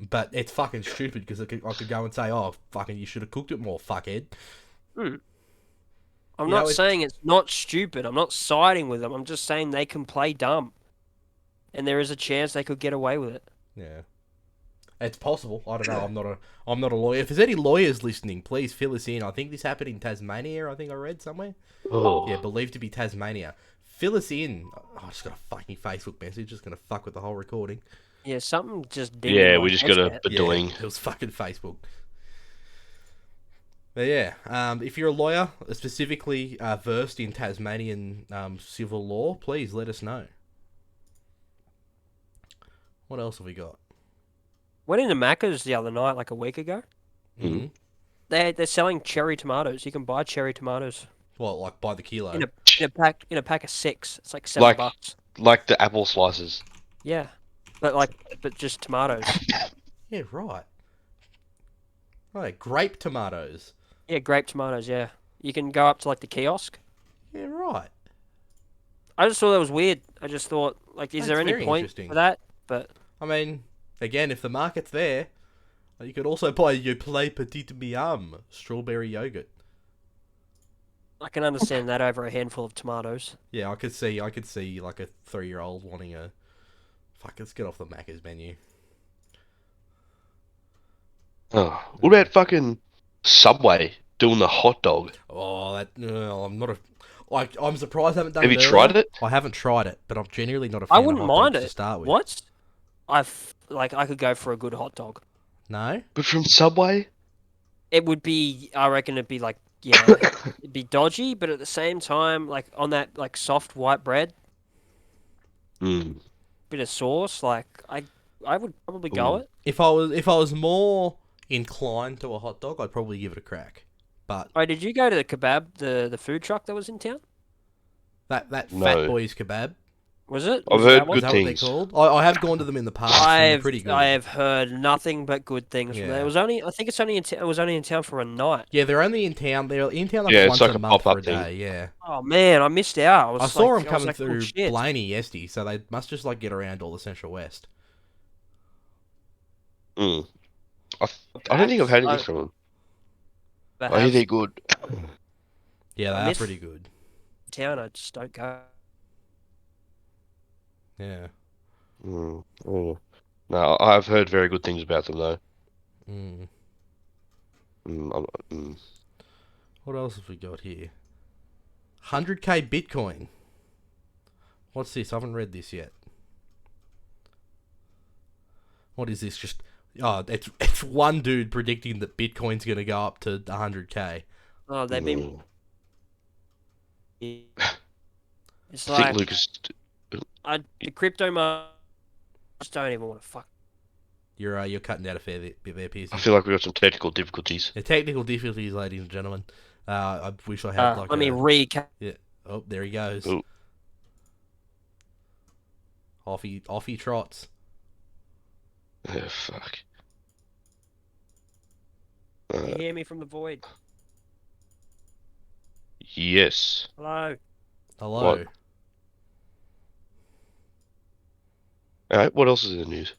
but it's fucking stupid because I could go and say, oh, fucking, you should have cooked it more, fuckhead. I'm You not know, saying it's not stupid. I'm not siding with them. I'm just saying they can play dumb. And there is a chance they could get away with it. Yeah, it's possible. I don't know. I'm not a lawyer. If there's any lawyers listening, please fill us in. I think this happened in Tasmania. I think I read somewhere. Oh. Yeah, believed to be Tasmania. Fill us in. Oh, I just got a fucking Facebook message. Just gonna fuck with the whole recording. Yeah, something just dinged Yeah, in my we just got a headset. bedoing. Yeah, it was fucking Facebook. But yeah, if you're a lawyer, specifically versed in Tasmanian civil law, please let us know. What else have we got? Went into Maccas the other night, like a week ago. Mm-hmm. They're selling cherry tomatoes. You can buy cherry tomatoes Well, like by the kilo. in a pack of 6. It's like $7. Like the apple slices. Yeah, but just tomatoes. Yeah, right. Right, grape tomatoes. Yeah, grape tomatoes. Yeah, you can go up to like the kiosk. Yeah, right. I just thought that was weird. I just thought, like, is That's there any very point interesting. for that? But I mean, again, if the market's there, you could also buy your Play Petite Miam strawberry yogurt. I can understand that over a handful of tomatoes. Yeah, I could see like a 3-year-old wanting a. Fuck, let's get off the Maccas menu. Oh, what about fucking Subway doing the hot dog? Oh, that no, I'm not a. Like, I'm surprised I haven't done Have it. you tried earlier. it? I haven't tried it, but I'm genuinely not a fan I of wouldn't hot mind dogs it. to start with. What? I could go for a good hot dog. No? But from Subway? It would be, I reckon it'd be like, yeah, it'd be dodgy, but at the same time, like on that like soft white bread, Mm. bit of sauce, like I would probably go Ooh. it. If I was more inclined to a hot dog, I'd probably give it a crack. But Oh, did you go to the kebab, the food truck that was in town? that Fat No. Boys kebab, Was it? I've Was heard that one? is good that what they're things. called? I have gone to them in the past. And they're pretty good. I have heard nothing but good things from there. Yeah. It was only, I think it's only it was only in town for a night. Yeah, they're only in town. They're in town like Yeah, it's once like a a month for pop-up a thing. day. Yeah, Oh man, I missed out. I saw them I was coming like, oh, through shit. Blaney yesterday, so they must just like get around all the Central West. Mm. I don't think I've had anything from them. I hear Perhaps they're good. Yeah, they I are miss- pretty good. town, I just don't go. Yeah. Mm. Oh. No, I've heard very good things about them though. Mm. Mm. What else have we got here? 100k Bitcoin. What's this? I haven't read this yet. What is this? Just it's one dude predicting that Bitcoin's gonna go up to 100k. Oh, they've been. Mm. It's I think like Lucas. the crypto market. I just don't even want to fuck. You're cutting out a fair bit there, Pierce. I feel like we've got some technical difficulties. The technical difficulties, ladies and gentlemen. I wish I had like. Let me recap. Yeah. Oh, there he goes. Ooh. Off he trots. Oh, fuck. Can you hear me from the void? Yes. Hello. Hello. What? Alright, what else is in the news?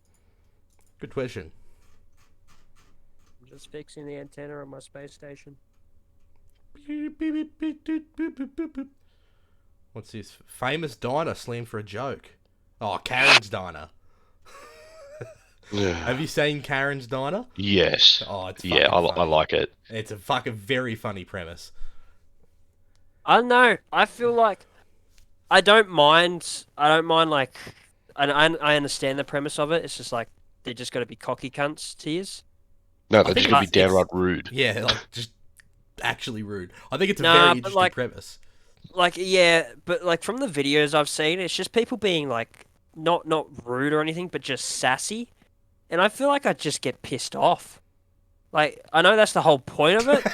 Good question. I'm just fixing the antenna on my space station. What's this? Famous diner slammed for a joke. Oh, Karen's Diner. Have you seen Karen's Diner? Yes. Oh, it's Yeah, fucking I funny. like it. It's a fucking very funny premise. I don't know. I feel like I don't mind. Like, I understand the premise of it. It's just like they're just got to be cocky cunts to yous. No, I they're think just gonna be it's- downright rude. Yeah, like just actually rude. I think it's a Nah, very but, interesting like- premise. Like, yeah, but like from the videos I've seen, it's just people being like not rude or anything, but just sassy, and I feel like I just get pissed off. Like, I know that's the whole point of it.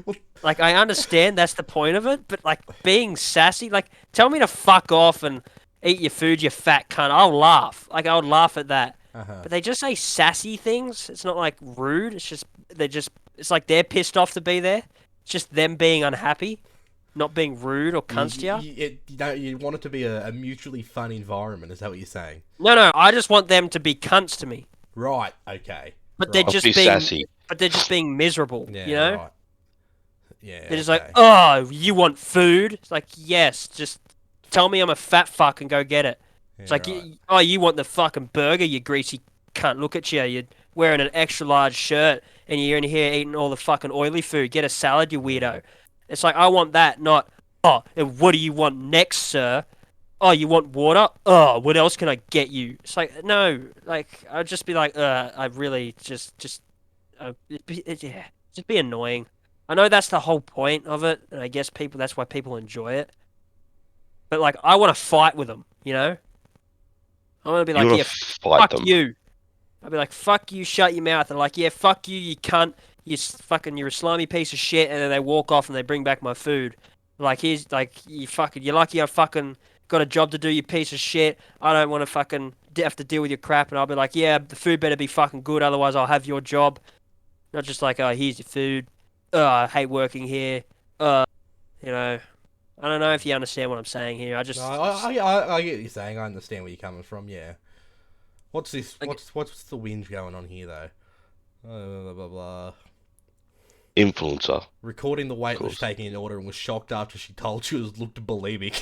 Well, Like, I understand that's the point of it, but like being sassy, like tell me to fuck off and eat your food, you fat cunt. I'll laugh. Like, I would laugh at that. But they just say sassy things. It's not like rude. It's just it's like they're pissed off to be there. It's just them being unhappy, not being rude or cunts to you. You want it to be a mutually fun environment. Is that what you're saying? No, I just want them to be cunts to me. Right. Okay. But they're Right. just Be being, sassy. but they're just being miserable. Yeah. You know, Right. Yeah. they're just okay. like, oh, you want food? It's like, yes, just tell me I'm a fat fuck and go get it. Yeah, It's like, right. oh, you want the fucking burger, you greasy cunt. Look at you. You're wearing an extra large shirt and you're in here eating all the fucking oily food. Get a salad, you weirdo. It's like, I want that, not, oh, and what do you want next, sir? Oh, you want water? Oh, what else can I get you? It's like, no, like, I'd just be like, I really yeah, just be annoying. I know that's the whole point of it, and I guess that's why people enjoy it. But like, I want to fight with them, you know? I want to be You like, want yeah, to fight fuck them. you. I'd be like, fuck you, shut your mouth. And like, yeah, fuck you, you cunt. You're a slimy piece of shit. And then they walk off and they bring back my food. Like, here's, like, you're lucky I fucking got a job to do, you piece of shit. I don't want to fucking have to deal with your crap. And I'll be like, yeah, the food better be fucking good. Otherwise, I'll have your job. Not just like, oh, here's your food. I hate working here. You know, I don't know if you understand what I'm saying here. I just, No, I get what you're saying. I understand where you're coming from. Yeah. What's this? Like- What's the whinge going on here though? Blah blah blah. Influencer. Recording the weightlifter course. taking an order and was shocked after she told she was looked bulimic.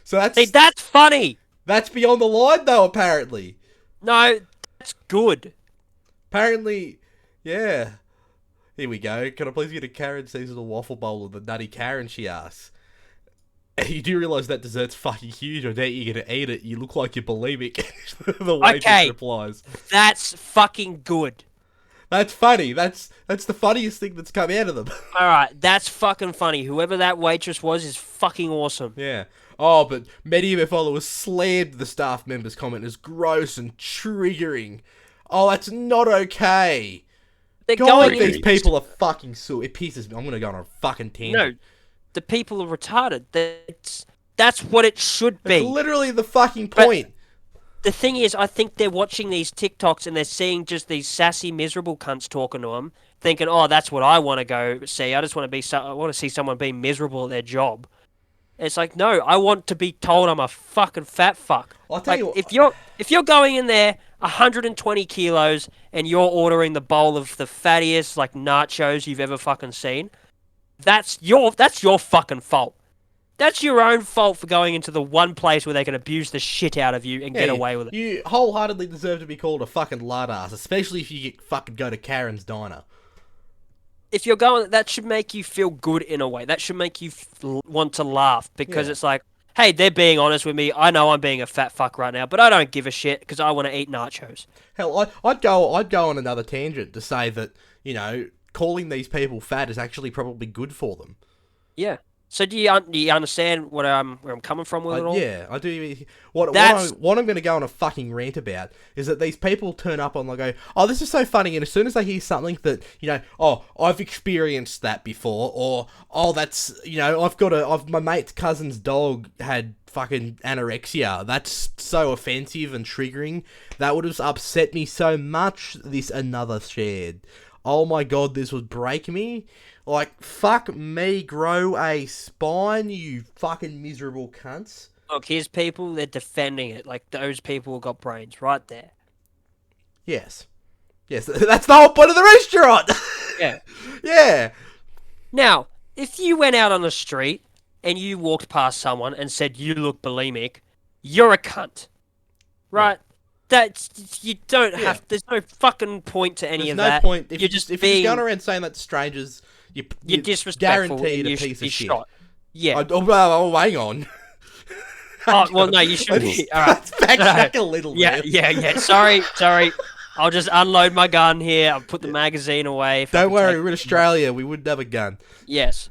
So see, that's funny. that's beyond the line though. Apparently, No, that's good. apparently, yeah. Here we go. Can I please get a Karen seasonal waffle bowl of the nutty Karen? She asks. And you do realise that dessert's fucking huge. I doubt you're gonna eat it. You look like you're bulimic. The waitress Okay. replies. That's fucking good. That's funny. That's the funniest thing that's come out of them. All right, that's fucking funny. Whoever that waitress was is fucking awesome. Yeah. Oh, but many of her followers slammed the staff member's comment as gross and triggering. Oh, that's not okay. They're God, going these in. people are fucking It pisses me. I'm gonna go on a fucking tangent. No, the people are retarded. That's what it should It's be. literally the fucking But- point. The thing is, I think they're watching these TikToks and they're seeing just these sassy, miserable cunts talking to them, thinking, "Oh, that's what I want to go see. I just want to be. I want to see someone be miserable at their job." It's like, no, I want to be told I'm a fucking fat fuck. I'll tell Like, you what- if you're going in there 120 kilos and you're ordering the bowl of the fattiest like nachos you've ever fucking seen, that's your fucking fault. That's your own fault for going into the one place where they can abuse the shit out of you and get away with it. You wholeheartedly deserve to be called a fucking lard ass, especially if you fucking go to Karen's Diner. If you're going, that should make you feel good in a way. That should make you want to laugh because Yeah. it's like, hey, they're being honest with me. I know I'm being a fat fuck right now, but I don't give a shit because I want to eat nachos. Hell, I'd go on another tangent to say that, calling these people fat is actually probably good for them. Yeah. So do you understand where I'm coming from with it all? Yeah, I do. What I'm going to go on a fucking rant about is that these people turn up and they go, oh, this is so funny, and as soon as they hear something that, oh, I've experienced that before, or, oh, that's, my mate's cousin's dog had fucking anorexia, that's so offensive and triggering, that would have upset me so much, this another shared. Oh my god, this would break me. Like, fuck me, grow a spine, you fucking miserable cunts. Look, here's people, they're defending it. Like, those people got brains right there. Yes. Yes, that's the whole point of the restaurant! Yeah. Yeah. Now, if you went out on the street and you walked past someone and said you look bulimic, you're a cunt, right? That's you don't Yeah. have. There's no fucking point to any There's of no that. point if You're you're just being going around saying that to strangers. you're disrespectful. Guaranteed And a you should piece be of shit. shot. Yeah. Hang on. Oh well, no, you shouldn't be. All right. Let's backtrack a little bit. Yeah. Sorry. I'll just unload my gun here. I'll put the magazine away. Don't worry, we're in Australia. We wouldn't have a gun. Yes.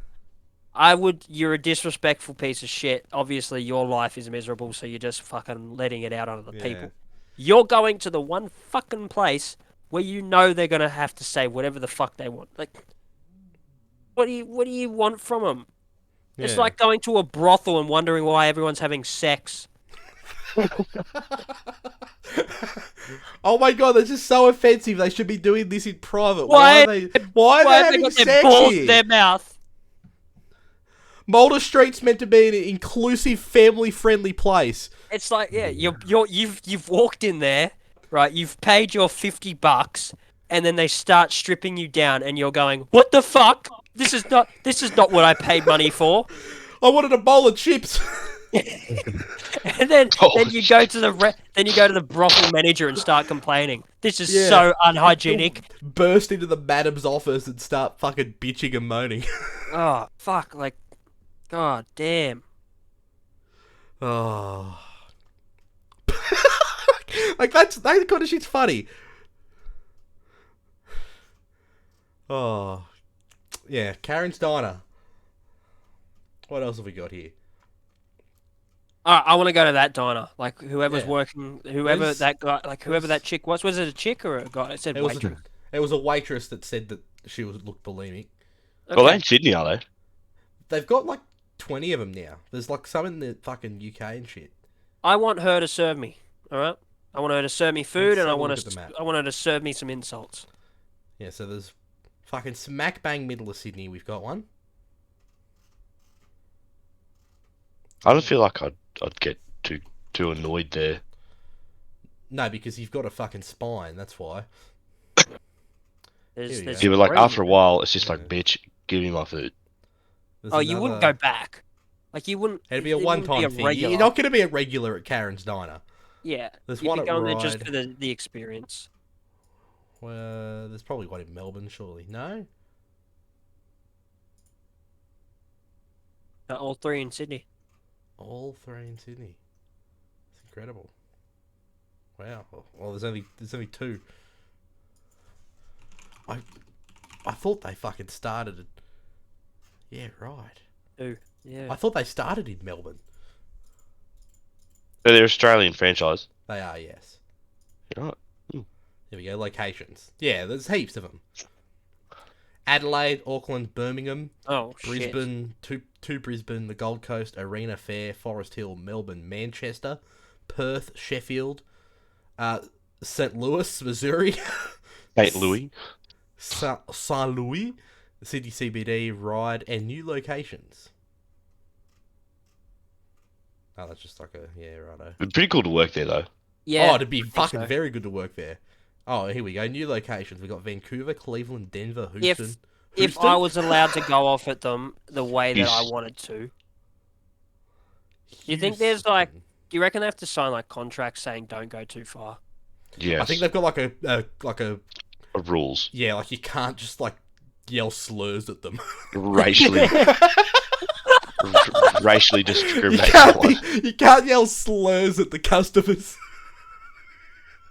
I would. You're a disrespectful piece of shit. Obviously, your life is miserable, so you're just fucking letting it out on other people. You're going to the one fucking place where you know they're gonna have to say whatever the fuck they want. Like, what do you want from them? It's like going to a brothel and wondering why everyone's having sex. Oh my god, this is so offensive. They should be doing this in private. Why are they having got sex their balls here? in their mouth? Mulder Street's meant to be an inclusive, family-friendly place. It's like, yeah, you've walked in there, right? You've paid your $50, and then they start stripping you down, and you're going, "What the fuck? This is not what I paid money for." I wanted a bowl of chips. And then you go to the brothel manager and start complaining. This is so unhygienic. Burst into the madam's office and start fucking bitching and moaning. Oh fuck! Like, god damn. Oh. Like that kind of shit's funny. Oh. Yeah, Karen's Diner. What else have we got here? Alright, I want to go to that diner. Like, whoever's Yeah. working, whoever Where's- that guy, like whoever that chick was. Was it a chick or a guy? It said It was, waitress. it was a waitress that said that she looked bulimic. Well, they're Okay. in Sydney, are they? They've got like 20 of them now. There's like some in the fucking UK and shit. I want her to serve me. All right. I want her to serve me food, Let's and I have a want look at the map. her to serve me some insults. Yeah, so there's fucking smack bang middle of Sydney. We've got one. I don't feel like I'd get too annoyed there. No, because you've got a fucking spine. That's why. There's, Here we there's go. Yeah, but like three. after a while, it's just like, Yeah. bitch, give me my food. There's Oh, you wouldn't go another- back. Like you wouldn't. It'd be a it wouldn't one-time be a thing. regular. You're not going to be a regular at Karen's Diner. Yeah. There's You'd one be at going there just Ryde. for the experience. There's probably one in Melbourne, surely. No? All three in Sydney. All three in Sydney. It's incredible. Wow. Well, there's only two. I thought they fucking started it. Yeah, right. Two. Yeah. I thought they started in Melbourne. So they're Australian franchise. They are, yes. Right. Here we go. Locations. Yeah, there's heaps of them. Adelaide, Auckland, Birmingham, Oh shit. Brisbane, two Brisbane, the Gold Coast, Arena Fair, Forest Hill, Melbourne, Manchester, Perth, Sheffield, St. Louis, Missouri, St. Louis. St. Louis, Sydney CBD, Ryde, and new locations. Oh, that's just like righto. It'd be pretty cool to work there though. Yeah. Oh, it'd be fucking so. very good to work there. Oh, here we go. New locations. We've got Vancouver, Cleveland, Denver, Houston. If I was allowed to go off at them the way that I wanted to, you think there's like? Houston. Do you reckon they have to sign like contracts saying don't go too far? Yes. I think they've got like a rules. yeah, like you can't just like yell slurs at them. Racially racially you, discriminatory. you can't yell slurs at the customers.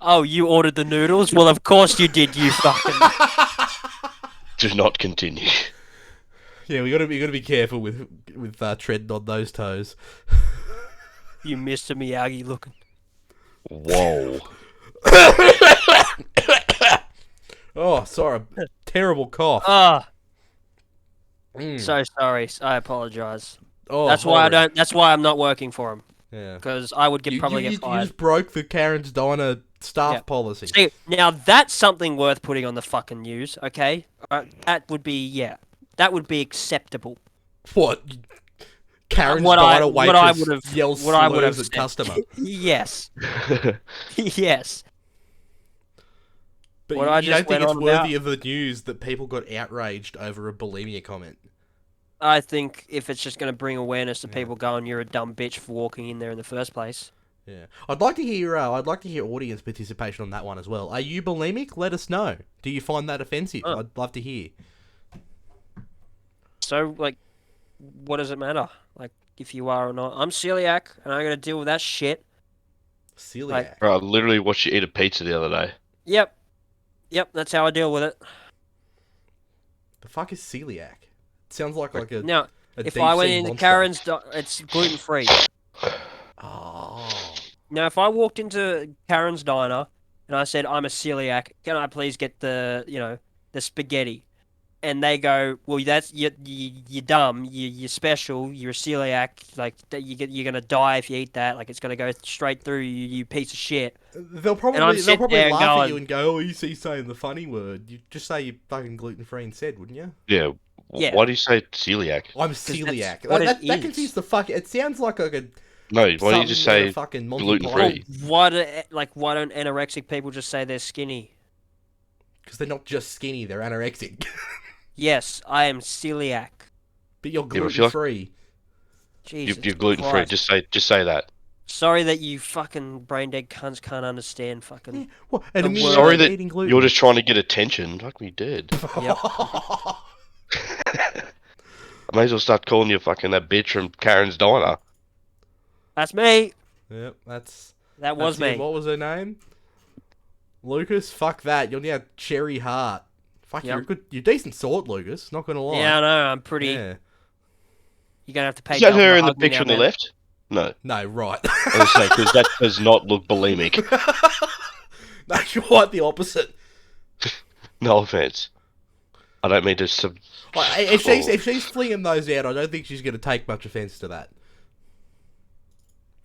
Oh, you ordered the noodles? Well, of course you did. You fucking. Do not continue. Yeah, we gotta be careful with treading on those toes. You Mr. Miyagi looking. Whoa. Oh, sorry, terrible cough. Ah, Mm. so sorry. I apologize. Oh, That's why I horrid. don't. That's why I'm not working for him Yeah. because I would probably you get fired. just broke the Karen's Diner staff Yeah. policy. See, now that's something worth putting on the fucking news. Okay, that would be that would be acceptable. What? Karen's What I- Diner what I waitress would've- yells what I would've slurs at said. customer. Yes, yes. But What you, I you just don't think went it's on worthy about- of the news that people got outraged over a bulimia comment? I think if it's just going to bring awareness to Yeah. people going, you're a dumb bitch for walking in there in the first place. Yeah, I'd like to hear. I'd like to hear audience participation on that one as well. Are you bulimic? Let us know. Do you find that offensive? Oh. I'd love to hear. So, like, what does it matter? Like, if you are or not. I'm celiac, and I got to deal with that shit. Celiac. Bro, I literally watched you eat a pizza the other day. Yep. Yep, that's how I deal with it. The fuck is celiac? It sounds like a. Now, a if deep I went sea into monster. Karen's, it's gluten free. Oh. Now, if I walked into Karen's diner and I said I'm a celiac, can I please get the spaghetti? And they go, well, that's you're dumb, you're special, you're a celiac, like you're gonna die if you eat that, like it's gonna go straight through you, you piece of shit. They'll I'm probably sitting there and laugh at going- you and go, "Oh, you see, saying the funny word. You just say you're fucking gluten free instead, wouldn't you?" Yeah. Yeah. Why do you say celiac? I'm that's celiac. what Like, it that is. confuses the fuck. It sounds like a No, why don't you just something in a say fucking Monty gluten-free? Python. Why don't anorexic people just say they're skinny? Because they're not just skinny; they're anorexic. Yes, I am celiac. But you're but if gluten free. Jesus You're gluten free. Christ. Just say that. Sorry that you fucking brain dead cunts can't understand fucking. Yeah. What? And The a minute word- Sorry later, that eating gluten. you're just trying to get attention. Fuck me dead. Yep. I may as well start calling you fucking that bitch from Karen's diner. That's me. Yep, that's That was him. me. What was her name? Lucas. Fuck that. You're now Cherry Heart. Fuck, Yep. you're a decent sort, Lucas. Not gonna lie. Yeah, I know. I'm pretty. Yeah. You're gonna have to pay. Is that double her to in the hug me picture now, on the man. left? No. No, right. I was saying, because that does not look bulimic. No, you're quite the opposite. No offense. I don't mean to Like, if she's flinging those out, I don't think she's gonna take much offense to that.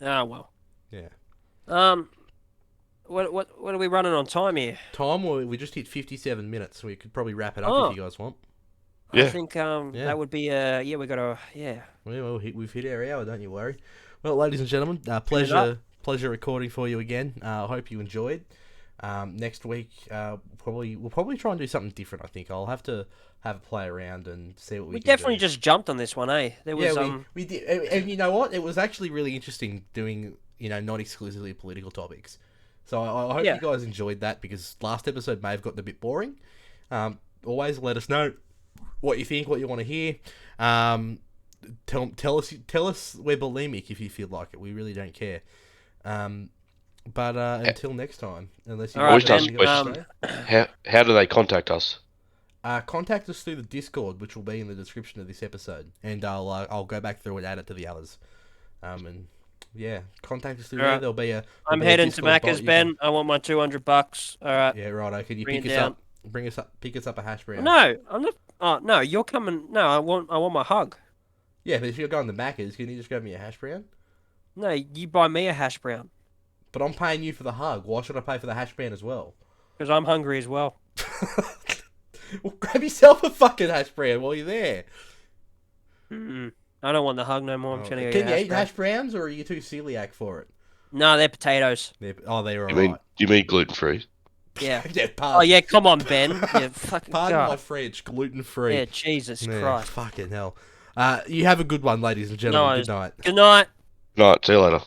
Oh well. Yeah. What are we running on time here? Time, we just hit 57 minutes. We could probably wrap it up Oh. if you guys want. I Yeah. think Yeah. that would be yeah, we gotta Well, we've hit our hour, don't you worry. Well, ladies and gentlemen, up. pleasure recording for you again. I hope you enjoyed. Next week, we'll probably try and do something different. I think I'll have to have a play around and see what we We can definitely do. just jumped on this one, eh? There was we did, and you know what? It was actually really interesting doing not exclusively political topics. So I hope Yeah. you guys enjoyed that, because last episode may have gotten a bit boring. Always let us know what you think, what you want to hear. Tell us we're bulimic if you feel like it. We really don't care. But until next time, unless you All right, Always guys ask have anything questions. else to say, How do they contact us? contact us through the Discord, which will be in the description of this episode, and I'll go back through and add it to the others. And yeah, contact us through All there. right. There'll be a. I'm there'll be a heading to Discord bot Maccas, you Ben. I want my $200. All right. can- Yeah, right. Can you Bring pick it us down. up? Bring us up. Pick us up a hash brown. No, I'm not. Oh no, you're coming. No, I want my hug. Yeah, but if you're going to Maccas, can you just grab me a hash brown? No, you buy me a hash brown But I'm paying you for the hug. Why should I pay for the hash brown as well? because I'm hungry as well. Well, grab yourself a fucking hash brown while you're there. Mm-mm. I don't want the hug no more. I'm just gonna Can get you a hash eat brown. hash browns, or are you too celiac for it? No, they're potatoes. They're alright. You mean gluten free? Yeah. Yeah, Oh yeah, come on, Ben. Yeah, fucking Pardon my God. French, gluten free. Yeah, Jesus Yeah, Christ. fucking hell. You have a good one, ladies and gentlemen. No, Good night. Good night. Right, see you later.